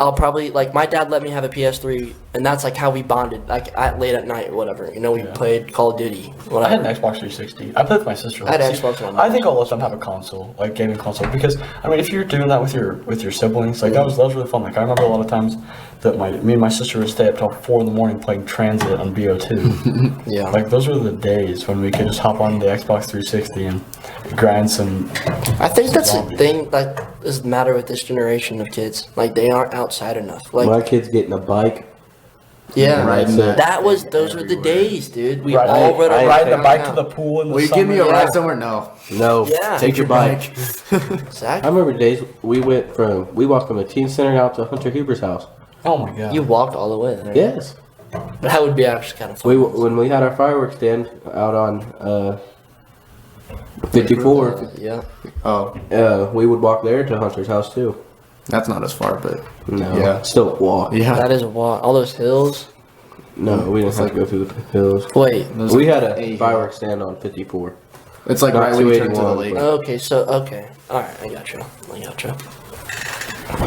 I'll probably like my dad let me have a PS3, and that's like how we bonded, like late at night or whatever. You know, we played Call of Duty, I had whatever. an Xbox 360. I played with my sister. I had See, Xbox One. I think I'll let them have a console, like gaming console, because I mean, if you're doing that with your siblings, like that was really fun. Like I remember a lot of times that me and my sister would stay up till 4 a.m. playing Transit on BO2. Yeah. Like those were the days when we could just hop on the Xbox 360 and grind some. I think that's the thing that is the matter with this generation of kids. Like they aren't outside enough. Like My kid's getting a bike. yeah, Riding those were the days, dude. We Ride, all rode I- around. the bike to the pool in the Will you summer. give me a Yeah. ride somewhere? No. No, Yeah. take your bike. I Exactly. remember days we walked from the teen center out to Hunter Huber's house. Oh my god. You walked all the way there. Yes. That would be actually kind of fun. When we had our fireworks stand out on 54. Yeah. Oh, We would walk there to Hunter's house too. that's not as far, but No, yeah, still a walk. yeah. That is a lot. All those hills. No, we didn't have to go through the hills. Wait. Those We are had a eight. fireworks stand on 54. It's like Not right when you turn to the 281, lake. Okay. All right. I got you.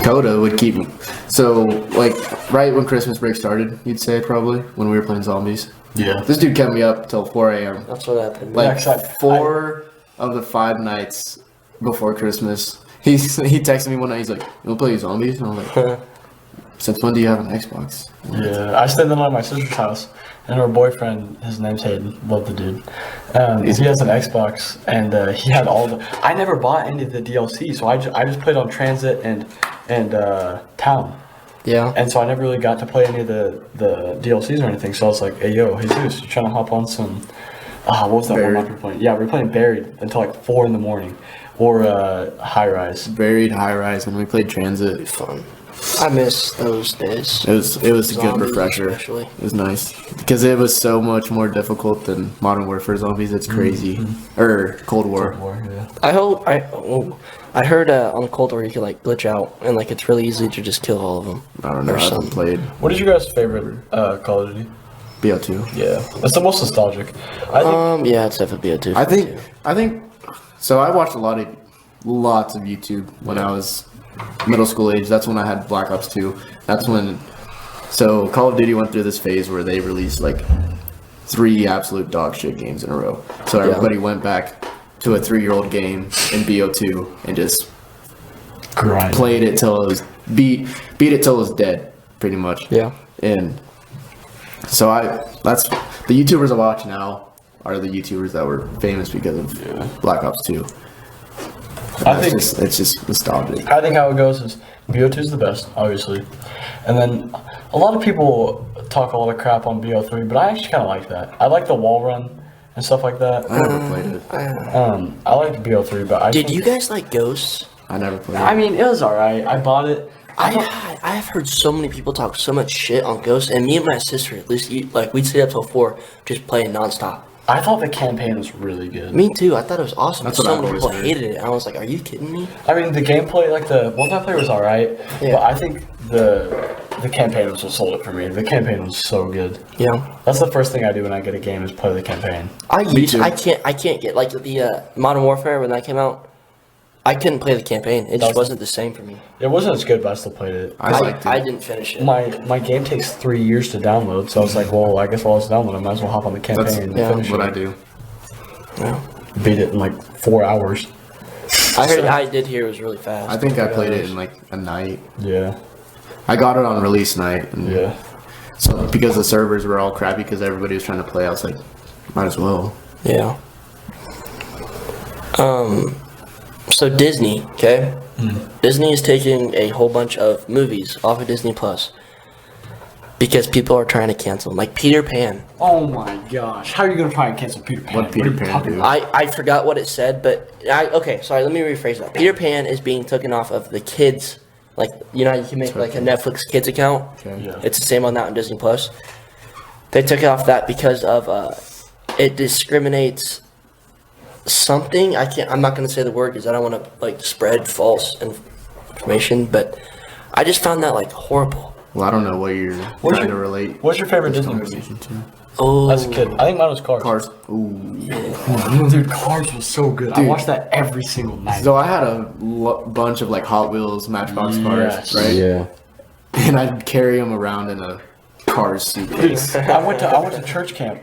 Koda would keep me. So, like, right when Christmas break started, you'd say probably, when we were playing zombies. Yeah. This dude kept me up till 4 a.m. That's what happened. Like, Yeah, 'cause I- 4 of the 5 nights before Christmas, he texted me one night, he's like, you wanna play zombies? And I'm like, since when do you have an Xbox? Yeah, I stayed the night at my sister's house, and her boyfriend, his name's Hayden, love the dude. He has an Xbox, and he had all the. I never bought any of the DLC, so I just played on Transit and Town, Yeah. and so I never really got to play any of the DLCs or anything. So I was like, hey yo, Jesus, you trying to hop on some? What was that Buried. one we were playing? Yeah, we were playing Buried until like 4 in the morning, or High Rise. Buried, high rise, and we played Transit. Fun. I miss those days. It was a good Zombies refresher. especially. It was nice because it was so much more difficult than Modern Warfare zombies. It's crazy. Or Cold War. Yeah. I heard on Cold War you can like glitch out and like it's really easy to just kill all of them. I don't know. Or I haven't something. played What is your guys' favorite Call of Duty? BO2. Yeah, that's the most nostalgic. I think. Yeah, it's definitely BO2. I think. So I watched lots of YouTube when I was middle school age. That's when I had Black Ops 2. That's when. So Call of Duty went through this phase where they released like 3 absolute dog shit games in a row. So everybody went back to a 3-year-old game in BO2 and just Grind. played it till it was beat it till it was dead, pretty much. Yeah. And so that's the YouTubers I watch now are the YouTubers that were famous because of Black Ops 2. It's just nostalgic. I think how it goes is BO2 is the best, obviously, and then a lot of people talk a lot of crap on BO3, but I actually kind of like that. I like the wall run and stuff like that. I never played it. I like BO3, but I Did think- you guys like Ghosts? I never played it. I mean, it was alright. I bought it. I have heard so many people talk so much shit on Ghosts, and me and my sister, at least, we'd stay up till 4 just playing nonstop. I thought the campaign was really good. Me too. I thought it was awesome. That's but what so I've many always people heard. hated it. I was like, "Are you kidding me?" I mean, the gameplay, like the multiplayer was alright, Yeah. but I think the campaign was what sold it for me. The campaign was so good. Yeah. That's the first thing I do when I get a game is play the campaign. too. I can't get like the Modern Warfare when that came out. I couldn't play the campaign. It just That's- wasn't the same for me. It wasn't as good, but I still played it. I liked I it. didn't finish it. My game takes 3 years to download, so I was like, well, I guess while it's downloading, I might as well hop on the campaign That's and yeah, finish what it. I do. Yeah. Beat it in like 4 hours. I did hear it was really fast. I think I played it in like a night. Yeah, I got it on release night. And yeah. So because the servers were all crappy because everybody was trying to play, I was like, might as well. Yeah. So Disney, okay? Disney is taking a whole bunch of movies off of Disney Plus because people are trying to cancel them. Like Peter Pan. Oh my gosh, how are you gonna try and cancel Peter Pan? What Peter are you Pan talking do? about? I forgot what it said, but sorry, let me rephrase that. Peter Pan is being taken off of the kids. Like, you know, you can make like a Netflix kids account. Okay. Yeah. It's the same on that on Disney Plus. They took it off that because of it discriminates something. I'm not gonna say the word because I don't want to like spread false information, but I just found that like horrible. Well, I don't know what you're What's trying your- to relate What's your favorite Disney movie? conversation to. Oh, As a kid, I think mine was Cars. Cars. Ooh. Dude, Cars was so good. I Dude. watched that every single night. So I had a bunch of like Hot Wheels Matchbox Yes. cars, right? Yeah. And I'd carry them around in a Cars suitcase. I went to church camp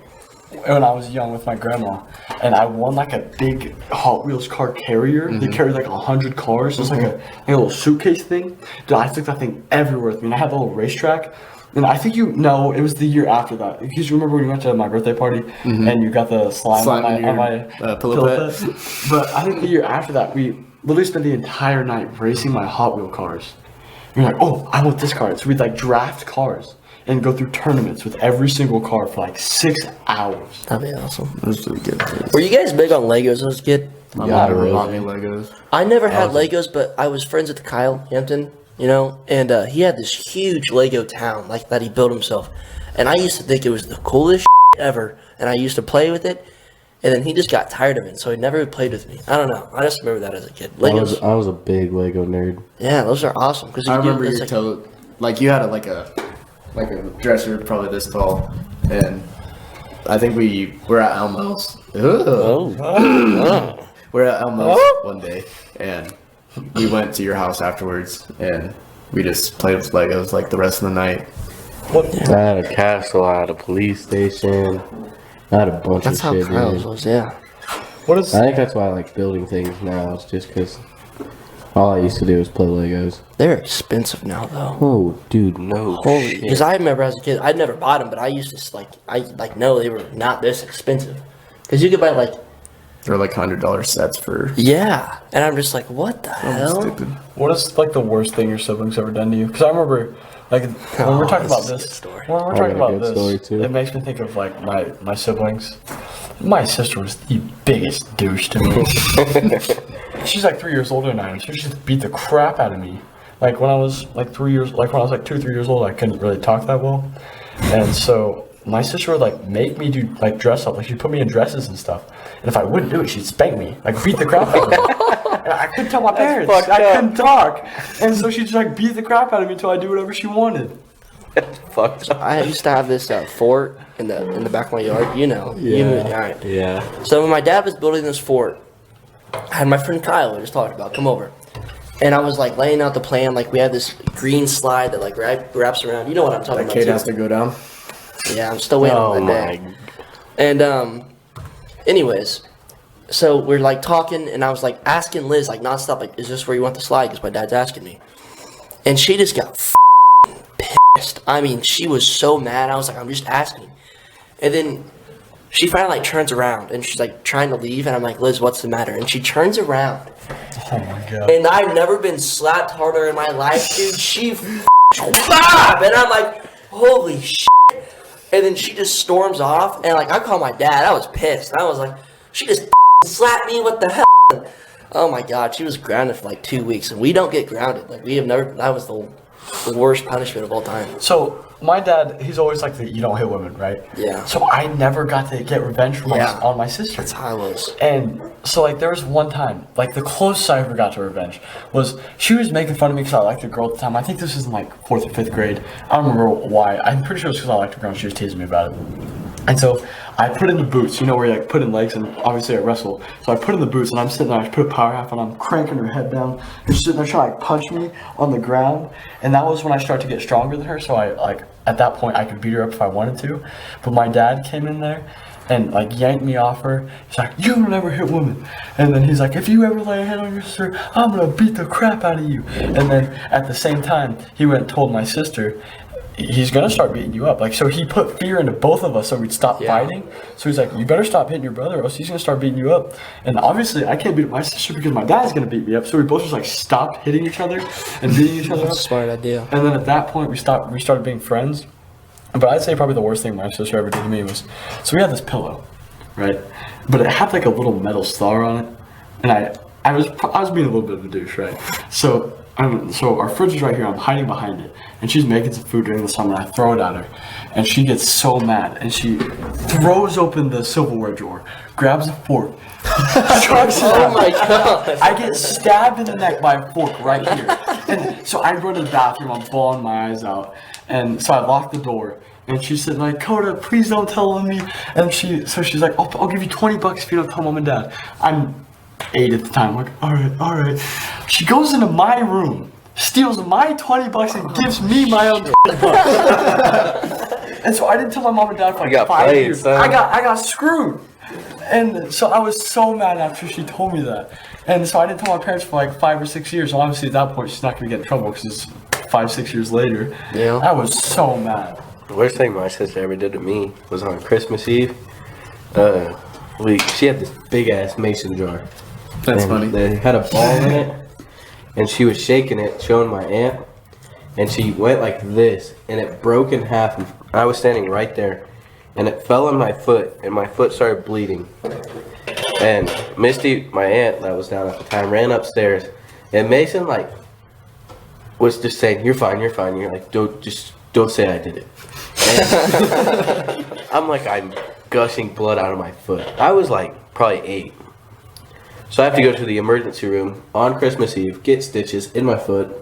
when I was young with my grandma, and I won like a big Hot Wheels car carrier. They carried like 100 cars. It's like a little suitcase thing. Dude, I took that thing everywhere with me. And I had a little racetrack. And I think it was the year after that. Because you remember when you went to my birthday party and you got the slime on in your, my pillow pet. But I think the year after that, we literally spent the entire night racing my Hot Wheel cars. We were like, oh, I want this car. So we'd like draft cars and go through tournaments with every single car for like 6 hours. that'd be awesome. It was really good. Were you guys big on Legos as a kid? My Yeah, mom really. bought me Legos. I never had Legos, but I was friends with Kyle Hampton, you know, and he had this huge Lego town like that he built himself, and I used to think it was the coolest ever, and I used to play with it, And then he just got tired of it, so he never played with me. I don't know. I just remember that as a kid. I Legos. was a big Lego nerd. Yeah, those are awesome. Cause I remember it's your toe, like you had like a dresser probably this tall, and I think we were at Elmo's. Oh. We're at Elmo's one day, and we went to your house afterwards, and we just played with Legos like the rest of the night. I had a castle, I had a police station, I had a bunch That's of how shit. Kyle's Dude. was, yeah. What is? I think that's why I like building things now. It's just because all I used to do was play Legos. They're expensive now, though. Oh, dude, no. Holy, shit. because I remember as a kid, I'd never bought them, but I used to know they were not this expensive. Because you could buy like, They're like $100 sets for. yeah, and I'm just like, what the hell? Stupid. What is like the worst thing your siblings ever done to you? Because I remember, like when we're talking about this is a this, good story. when we're I talking got a about good story, this, too. it makes me think of like my siblings. My sister was the biggest douche to me. She's like 3 years older than I am. She just beat the crap out of me. Like when I was like 3 years, like when I was like 2 or 3 years old, I couldn't really talk that well, and so my sister would like make me do like dress up. Like she'd put me in dresses and stuff, and if I wouldn't do it, she'd spank me, like beat the crap out of me. And I couldn't tell my parents. I couldn't talk, and so she'd just like beat the crap out of me until I do whatever she wanted. Fucked up. I used to have this fort in the back of my yard. You know. All right. Yeah. So when my dad was building this fort, I had my friend Kyle I just talked about come over. And I was like laying out the plan, like we have this green slide that like wraps around. You know what I'm talking That about. kid too. has to go down. Yeah, I'm still waiting on that day. And anyways, so we're like talking, and I was like asking Liz like nonstop, like, is this where you want the slide? Because my dad's asking me. And she just got pissed. I mean, she was so mad. I was like, I'm just asking. And then she finally like turns around and she's like trying to leave, and I'm like, Liz, what's the matter? And she turns around. Oh my god. And I've never been slapped harder in my life, dude. She slap, and I'm like, holy shit. And then she just storms off, and like I called my dad. I was pissed. I was like, she just slapped me. What the hell? Oh my god, she was grounded for like 2 weeks, and we don't get grounded. Like we have never. That was the worst punishment of all time. So my dad, he's always like the you don't hit women, right? Yeah. So I never got to get revenge from on my sister. That's how I was. And so like there was one time, like the closest I ever got to revenge was she was making fun of me because I liked a girl at the time. I think this was in like 4th or 5th grade. I don't remember why. I'm pretty sure it was because I liked a girl and she was teasing me about it. And so I put in the boots, you know, where you like put in legs and obviously I wrestle. So I put in the boots and I'm sitting there, I put a power half and I'm cranking her head down. And she's sitting there trying to like punch me on the ground. And that was when I started to get stronger than her. So I like, at that point I could beat her up if I wanted to. But my dad came in there and like yanked me off her. He's like, you will never hit women. And then he's like, if you ever lay a hand on your sister, I'm gonna beat the crap out of you. And then at the same time, he went and told my sister, he's gonna start beating you up. Like, so he put fear into both of us so we'd stop fighting. So he's like, you better stop hitting your brother or else he's gonna start beating you up. And obviously I can't beat my sister because my dad's gonna beat me up. So we both just like stopped hitting each other and beating each other up. Smart idea. And then at that point we started being friends. But I'd say probably the worst thing my sister ever did to me was, so we had this pillow, right? But it had like a little metal star on it. And I was being a little bit of a douche, right? So our fridge is right here. I'm hiding behind it, and she's making some food during the summer. I throw it at her, and she gets so mad, and she throws open the silverware drawer, grabs a fork, chucks it Oh at my me. god. I get stabbed in the neck by a fork right here, and so I run to the bathroom. I'm bawling my eyes out, and so I lock the door. And she said, like, Koda, please don't tell on me. And she's like, I'll give you $20 if you don't tell mom and dad. I'm 8 at the time. I'm like, all right. She goes into my room, steals my $20 and gives me my own $20. And so I didn't tell my mom and dad for like 5 years. Son. I got screwed. And so I was so mad after she told me that. And so I didn't tell my parents for like 5 or 6 years. So obviously at that point she's not gonna get in trouble because it's 5-6 years later. Yeah. I was so mad. The worst thing my sister ever did to me was on Christmas Eve. She had this big ass mason jar. That's and funny. They had a ball in it, and she was shaking it, showing my aunt, and she went like this, and it broke in half. And I was standing right there, and it fell on my foot, and my foot started bleeding. And Misty, my aunt that was down at the time, ran upstairs, and Mason like was just saying, "You're fine, you're fine." You're like, don't say I did it." And I'm like, gushing blood out of my foot. I was like probably 8. So I have to go to the emergency room on Christmas Eve, get stitches in my foot.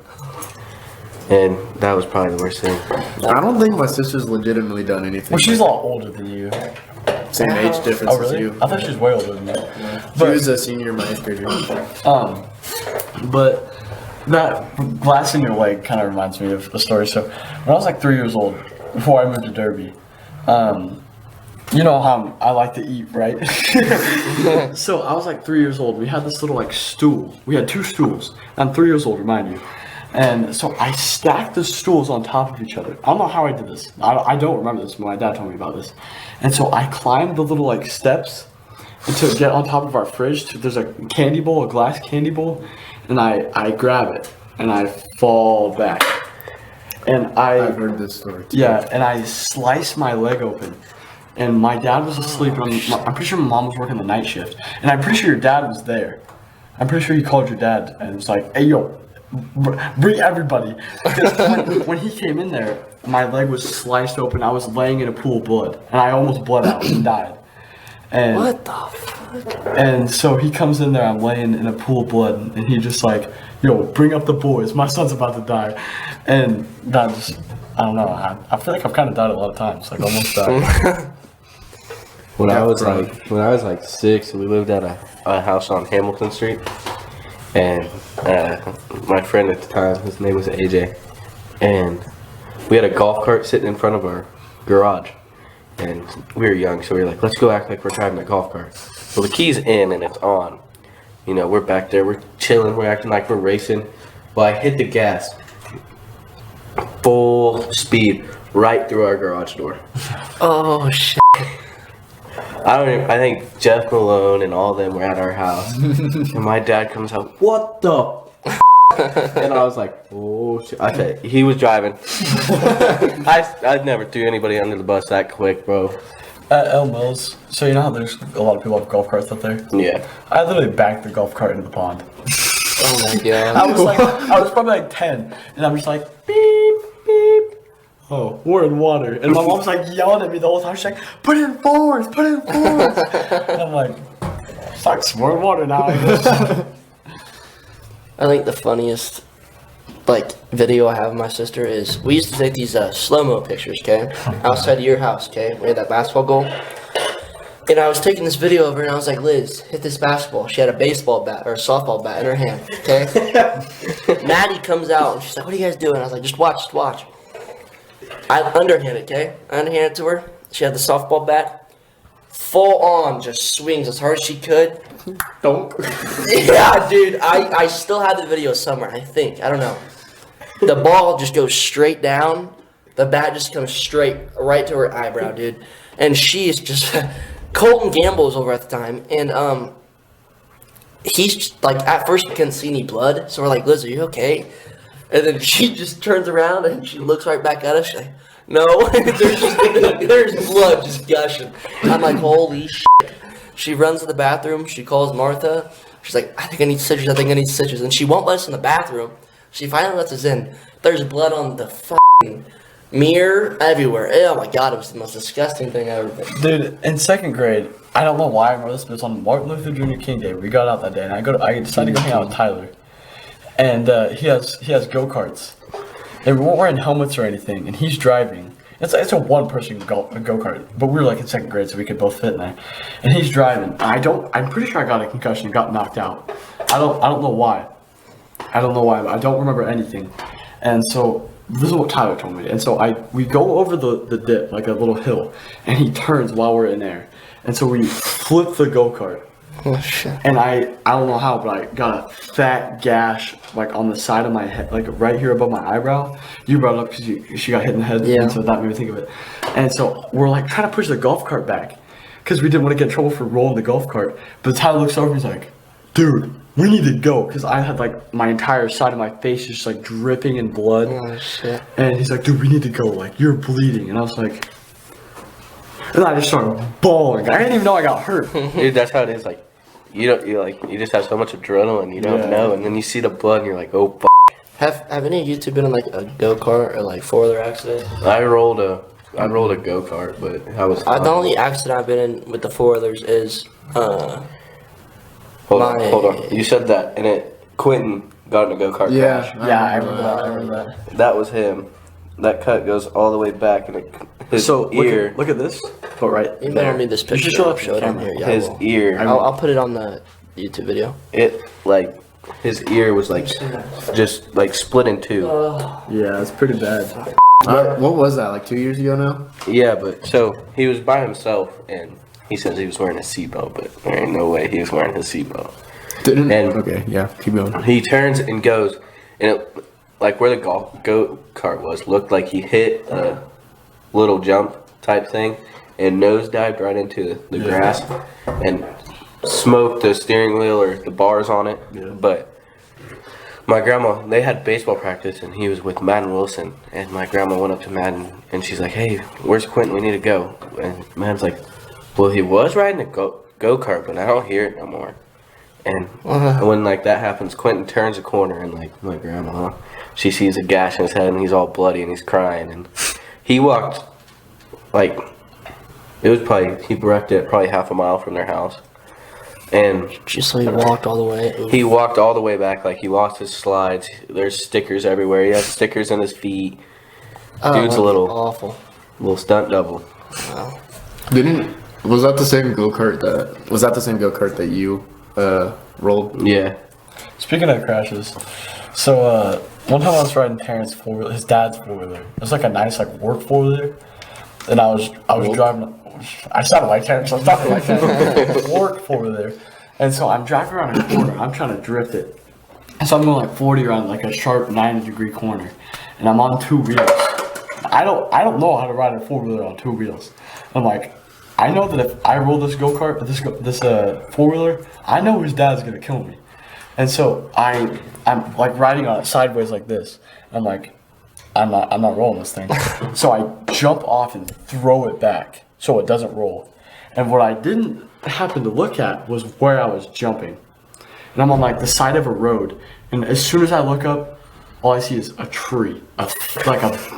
And that was probably the worst thing. I don't think my sister's legitimately done anything. Well, she's a lot older than you. Same age difference Oh, really? as you. I thought she was way older than you. She was a senior in my 8th grade year. But that glass in your leg kind of reminds me of a story. So when I was like 3 years old, before I moved to Derby, you know how I like to eat, right? So I was like 3 years old. We had this little like stool. We had 2 stools. I'm 3 years old, remind you. And so I stacked the stools on top of each other. I don't know how I did this. I don't remember this, but my dad told me about this. And so I climbed the little like steps to get on top of our fridge. There's a candy bowl, a glass candy bowl, and I grab it and I fall back. And I've heard this story too. Yeah, and I sliced my leg open. And my dad was asleep. And I'm pretty sure my mom was working the night shift. And I'm pretty sure your dad was there. I'm pretty sure you called your dad and was like, hey, yo, bring everybody. When he came in there, my leg was sliced open. I was laying in a pool of blood. And I almost bled out and died. And What the fuck? and so he comes in there, I'm laying in a pool of blood, and he just like, yo, bring up the boys, my son's about to die. And that just, I don't know, I feel like I've kind of died a lot of times, like almost died. When I was like 6, we lived at a house on Hamilton Street, and my friend at the time, his name was AJ, and we had a golf cart sitting in front of our garage, and we were young, so we were like, let's go act like we're driving a golf cart. Well, the key's in and it's on. You know, we're back there, we're chilling, we're acting like we're racing. Well, I hit the gas, full speed, right through our garage door. Oh shit. I think Jeff Malone and all them were at our house. And my dad comes out, what the and I was like, oh shit. I said, he was driving. I'd never threw anybody under the bus that quick, bro. At El Mills, so you know how there's a lot of people have golf carts out there? Yeah. I literally backed the golf cart into the pond. Oh my god. I was probably like 10, and I'm just like, beep, beep. Oh, we're in water. And my mom's like yelling at me the whole time. She's like, put it in fours, put it in fours. And I'm like, sucks, we're in water now. I think the funniest video I have of my sister is we used to take these slow-mo pictures, okay? Outside of your house, okay? We had that basketball goal. And I was taking this video of her and I was like, Liz, hit this basketball. She had a baseball bat or a softball bat in her hand, okay? Maddie comes out and she's like, what are you guys doing? I was like, just watch. I underhand it, okay? I underhand it to her. She had the softball bat. Full on, just swings as hard as she could. Donk. Yeah, dude. I still have the video somewhere, I think. I don't know. The ball just goes straight down. The bat just comes straight right to her eyebrow, dude. And she is just... Colton Gamble was over at the time. And he's like, at first we couldn't see any blood. So we're like, Liz, are you okay? And then she just turns around and she looks right back at us. She's like, no. there's blood just gushing. I'm like, holy shit. She runs to the bathroom. She calls Martha. She's like, I think I need stitches. And she won't let us in the bathroom. She finally lets us in. There's blood on the fucking mirror everywhere. Oh my god, it was the most disgusting thing I've ever been. Dude, in 2nd grade, I don't know why I remember this, but it's on Martin Luther Jr. King Day. We got out that day, and I decided to go hang out with Tyler. And he has go-karts. And we weren't wearing helmets or anything, and he's driving. It's a one-person go-kart, but we were like in 2nd grade, so we could both fit in there. And he's driving. I'm pretty sure I got a concussion and got knocked out. I don't know why. I don't remember anything. And so this is what Tyler told me. And so we go over the dip, like a little hill, and he turns while we're in there. And so we flip the go-kart. Oh shit. And I don't know how, but I got a fat gash like on the side of my head, like right here above my eyebrow. You brought it up because she got hit in the head, yeah. And so that made me think of it. And so we're like trying to push the golf cart back because we didn't want to get in trouble for rolling the golf cart. But Tyler looks over and he's like, dude, we need to go, because I had like my entire side of my face just like dripping in blood. Oh shit. And he's like, dude, we need to go, like you're bleeding. And I was like, and I just started bawling. I didn't even know I got hurt. Dude, that's how it is. Like, you just have so much adrenaline, you don't know, and then you see the blood, and you're like, oh, Have any of you two been in like a go-kart or like 4-wheeler accident? I rolled a I rolled a go-kart, but I was... The only accident I've been in with the four-wheelers is, Hold on. You said that, and Quintin got in a go-kart crash. I remember that. That was him. That cut goes all the way back, and his ear... Look at this. Put right you there. mailed me this picture. show it Show it on here. Yeah, his ear... I'll put it on the YouTube video. His ear was just split in two. Yeah, it's pretty bad. What was that, like 2 years ago now? Yeah, but so he was by himself, and he says he was wearing a seatbelt, but there ain't no way he was wearing his seatbelt. Okay, yeah, keep going. He turns and goes, and where the go-kart was, looked like he hit a little jump type thing, and nosedived right into the grass, and smoked the steering wheel or the bars on it. Yeah. But my grandma, they had baseball practice, and he was with Madden Wilson, and my grandma went up to Madden, and she's like, "Hey, where's Quintin? We need to go." And Madden's like, "Well, he was riding a go-kart, but I don't hear it no more." And when that happens, Quintin turns a corner, and my grandma, she sees a gash in his head, and he's all bloody, and he's crying, and he walked he wrecked it probably half a mile from their house. And So he walked all the way. he walked all the way back, he lost his slides. There's stickers everywhere. He has stickers in his feet. Dude's a little stunt double. Wow. Was that the same go-kart that you rolled? Yeah. Speaking of crashes, so one time I was riding his dad's four-wheeler. It was like a nice work four-wheeler, and I was driving. I sounded like Terrence. I was talking like that. Work four-wheeler, and so I'm driving around a corner. I'm trying to drift it, and so I'm going 40 around a sharp 90-degree corner, and I'm on two wheels. I don't know how to ride a four-wheeler on two wheels. I'm like, I know that if I roll this go-kart, this four-wheeler, I know his dad's gonna kill me. And so I'm riding on it sideways like this. I'm like, I'm not rolling this thing. So I jump off and throw it back so it doesn't roll. And what I didn't happen to look at was where I was jumping. And I'm on the side of a road. And as soon as I look up, all I see is a tree, a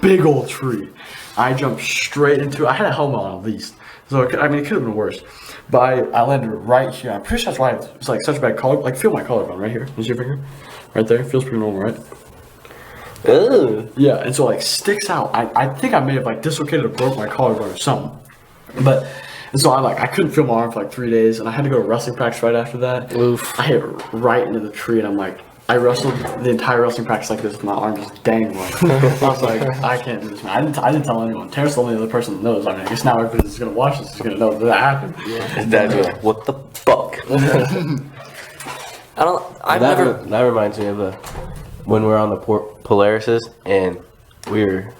big old tree. I jumped straight into it. I had a helmet on at least. So it could have been worse. But I landed right here. I'm pretty sure that's why it's such a bad collar. Feel my collarbone right here. Is your finger? Right there. Feels pretty normal, right? Ooh. Yeah, and so sticks out. I think I may have dislocated or broke my collarbone or something. And so I couldn't feel my arm for 3 days, and I had to go to wrestling practice right after that. Oof. I hit right into the tree, and I'm I wrestled the entire wrestling practice like this with my arm just dangling. I was like, I can't do this, man. I didn't tell anyone. Terrence's the only other person that knows. I guess now everybody that's gonna watch this is gonna know that happened. Yeah. His dad's like, "What the fuck?" That reminds me of when we were on the Polaris's and we were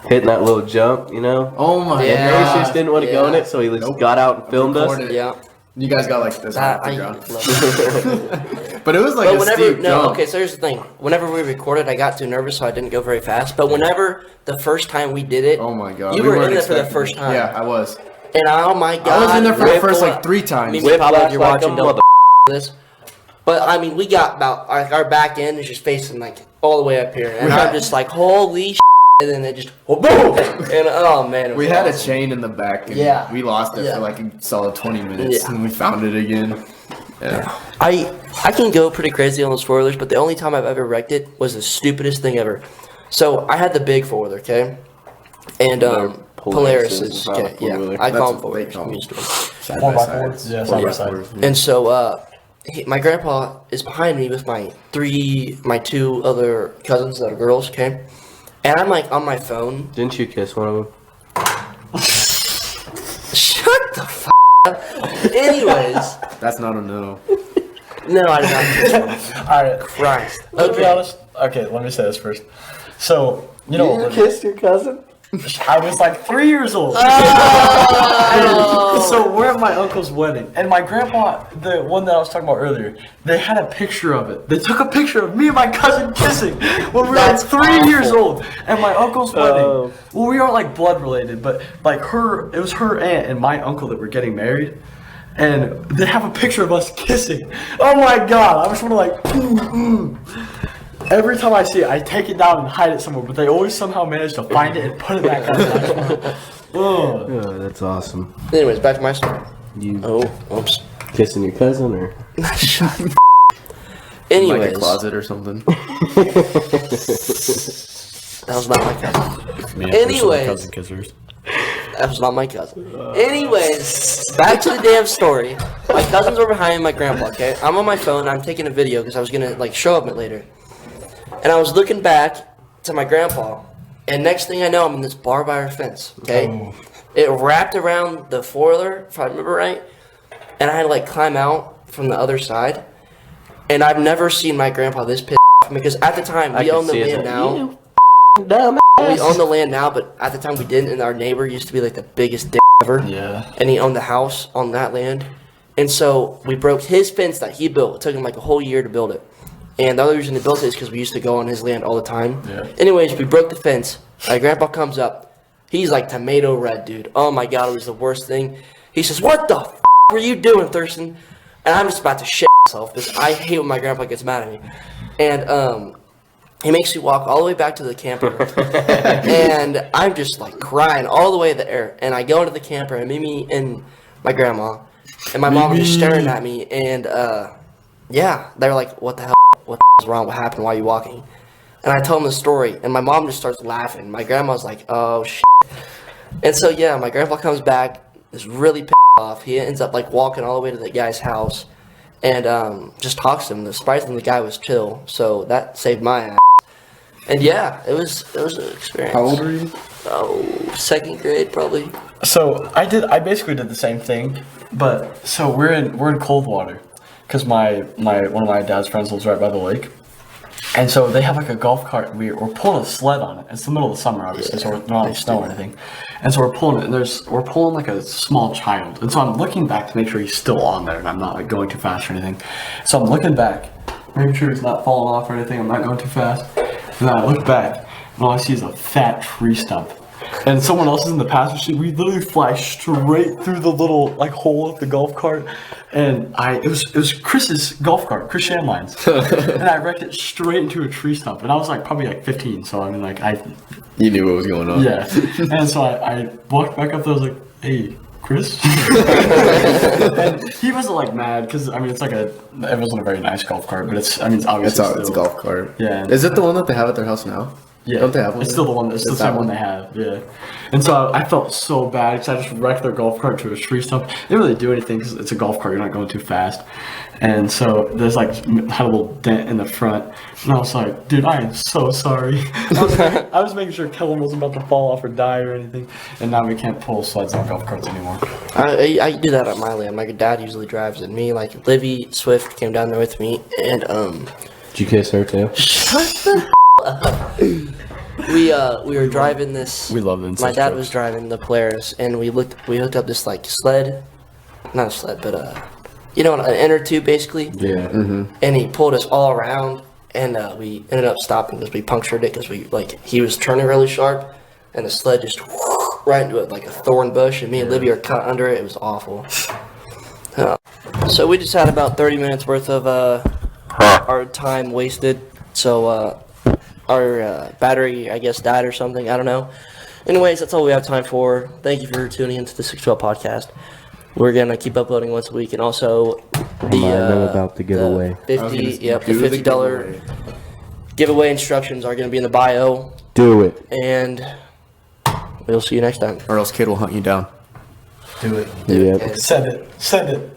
hitting that little jump, Oh my And god. Grace just didn't want to go in it, so he just got out and filmed us. Recorded. Yeah. You guys got this off the I ground. love it. But it was a steep jump. Okay, so here's the thing. Whenever we recorded, I got too nervous, so I didn't go very fast. But whenever the first time we did it, Oh my god. you we were weren't in there for the expecting first it. time. Yeah, I was. And oh my god, I was in there for the first Ripple- 3 times. Me, Whip Pablo, laugh you're like a watching. Don't mother- this. But we got about our back end is just facing all the way up here, and I'm just holy shit. And then it just boom, and oh man, it was We had a awesome. chain in the back. And Yeah. We lost it for a solid 20 minutes, Yeah. and we found it again. Yeah. I can go pretty crazy on those four-wheelers, but the only time I've ever wrecked it was the stupidest thing ever. So I had the big four-wheeler, okay? And Polaris is, not a okay, yeah. four-wheeler. I call That's them what they four-wheelers. call I'm them. used to them. Side Four by by side. fours? Yeah, side by side. And so my grandpa is behind me with my 2 other cousins that are girls, okay? And I'm on my phone. Didn't you kiss one of them? Shut the f up. Anyways, That's not a no. no, I did not kiss one. Alright. Christ. To be honest, okay, let me say this first. So, You kissed your cousin? I was 3 years old. So we're at my uncle's wedding, and my grandpa, the one that I was talking about earlier, they had a picture of it. They took a picture of me and my cousin kissing when we were That's 3 years old at my uncle's wedding. Oh. Well, we aren't blood related, but it was her aunt and my uncle that were getting married. And they have a picture of us kissing. Oh my god! I was sort of every time I see it, I take it down and hide it somewhere, but they always somehow manage to find it and put it back up. Oh. Oh, that's awesome. Anyways, back to my story. You Oops. kissing your cousin or? Shut Like Anyways, a closet or something. that was not my cousin. Man, Anyways. cousin kissers. That was not my cousin. Anyways, back to the damn story. My cousins were behind my grandpa, okay? I'm on my phone, I'm taking a video because I was gonna like show up it later. And I was looking back to my grandpa, and next thing I know, I'm in this barbed wire fence, okay? Oh. It wrapped around the foiler, if I remember right, and I had to like climb out from the other side. And I've never seen my grandpa this pissed off because at the time, we own the land now. We own the land now, but at the time we didn't, and our neighbor used to be like the biggest dick ever. Yeah. And he owned the house on that land. And so we broke his fence that he built. It took him like a whole year to build it. And the other reason he built it is because we used to go on his land all the time. Yeah. Anyways, we broke the fence. My grandpa comes up. He's like tomato red, dude. Oh my God, it was the worst thing. He says, "What the f*** were you doing, Thurston?" And I'm just about to shit myself because I hate when my grandpa gets mad at me. And he makes me walk all the way back to the camper. And I'm just like crying all the way there. And I go into the camper and Mimi and my grandma and my mom are just staring at me. And yeah, they're like, "What the hell? What the hell is wrong? What happened? Why are you walking?" And I tell them the story. And my mom just starts laughing. My grandma's like, "Oh, shit." And so, yeah, my grandpa comes back, is really pissed off. He ends up like walking all the way to the guy's house and just talks to him. Surprisingly, the guy was chill. So that saved my ass. And yeah, it was an experience. How old were you? Oh, second grade probably. So I basically did the same thing, but so we're in Coldwater, because my one of my dad's friends lives right by the lake, and so they have like a golf cart. And we're pulling a sled on it. It's the middle of the summer, obviously, so we're not in snow or anything, and so we're pulling it. And we're pulling like a small child, and so I'm looking back to make sure he's still on there, and I'm not like going too fast or anything. So I'm looking back, making sure he's not falling off or anything. I'm not going too fast. And then I look back, and all I see is a fat tree stump. And someone else is in the passenger seat. We literally fly straight through the little like hole of the golf cart, and it was Chris's golf cart, Chris Shanline's, and I wrecked it straight into a tree stump. And I was like probably like 15, so I mean like You knew what was going on. yeah. And so I walked back up there. I was like, "Hey, Chris," and he wasn't like mad because I mean it wasn't a very nice golf cart, but it's obviously It's a golf cart. Yeah. Is it the one that they have at their house now? Yeah, Don't they have one? it's still the one. It's the same one they have. Yeah, and so I felt so bad because I just wrecked their golf cart to a tree stump. They didn't really do anything because it's a golf cart. You're not going too fast, and so there's like had a little dent in the front, and I was like, "Dude, I am so sorry." I was making sure Kellen wasn't about to fall off or die or anything, and now we can't pull sleds on golf carts anymore. I do that at my land. My dad usually drives it. Me, like Livy Swift came down there with me, and Did you kiss her too? we were driving this. We love them. My dad was driving the Polaris, and we hooked up this like sled, not a sled, but an inner tube basically. Yeah. Mm-hmm. And he pulled us all around, and we ended up stopping because we punctured it because he was turning really sharp, and the sled just right into it like a thorn bush, and me and Libby are caught under it. It was awful. So we just had about 30 minutes worth of our time wasted. So our battery, I guess, died or something. I don't know. Anyways, that's all we have time for. Thank you for tuning into the 612 podcast. We're gonna keep uploading once a week, and also them about the giveaway. The $50 giveaway instructions are gonna be in the bio. Do it. And we'll see you next time. Or else Kid will hunt you down. Do it. Yep. Send it.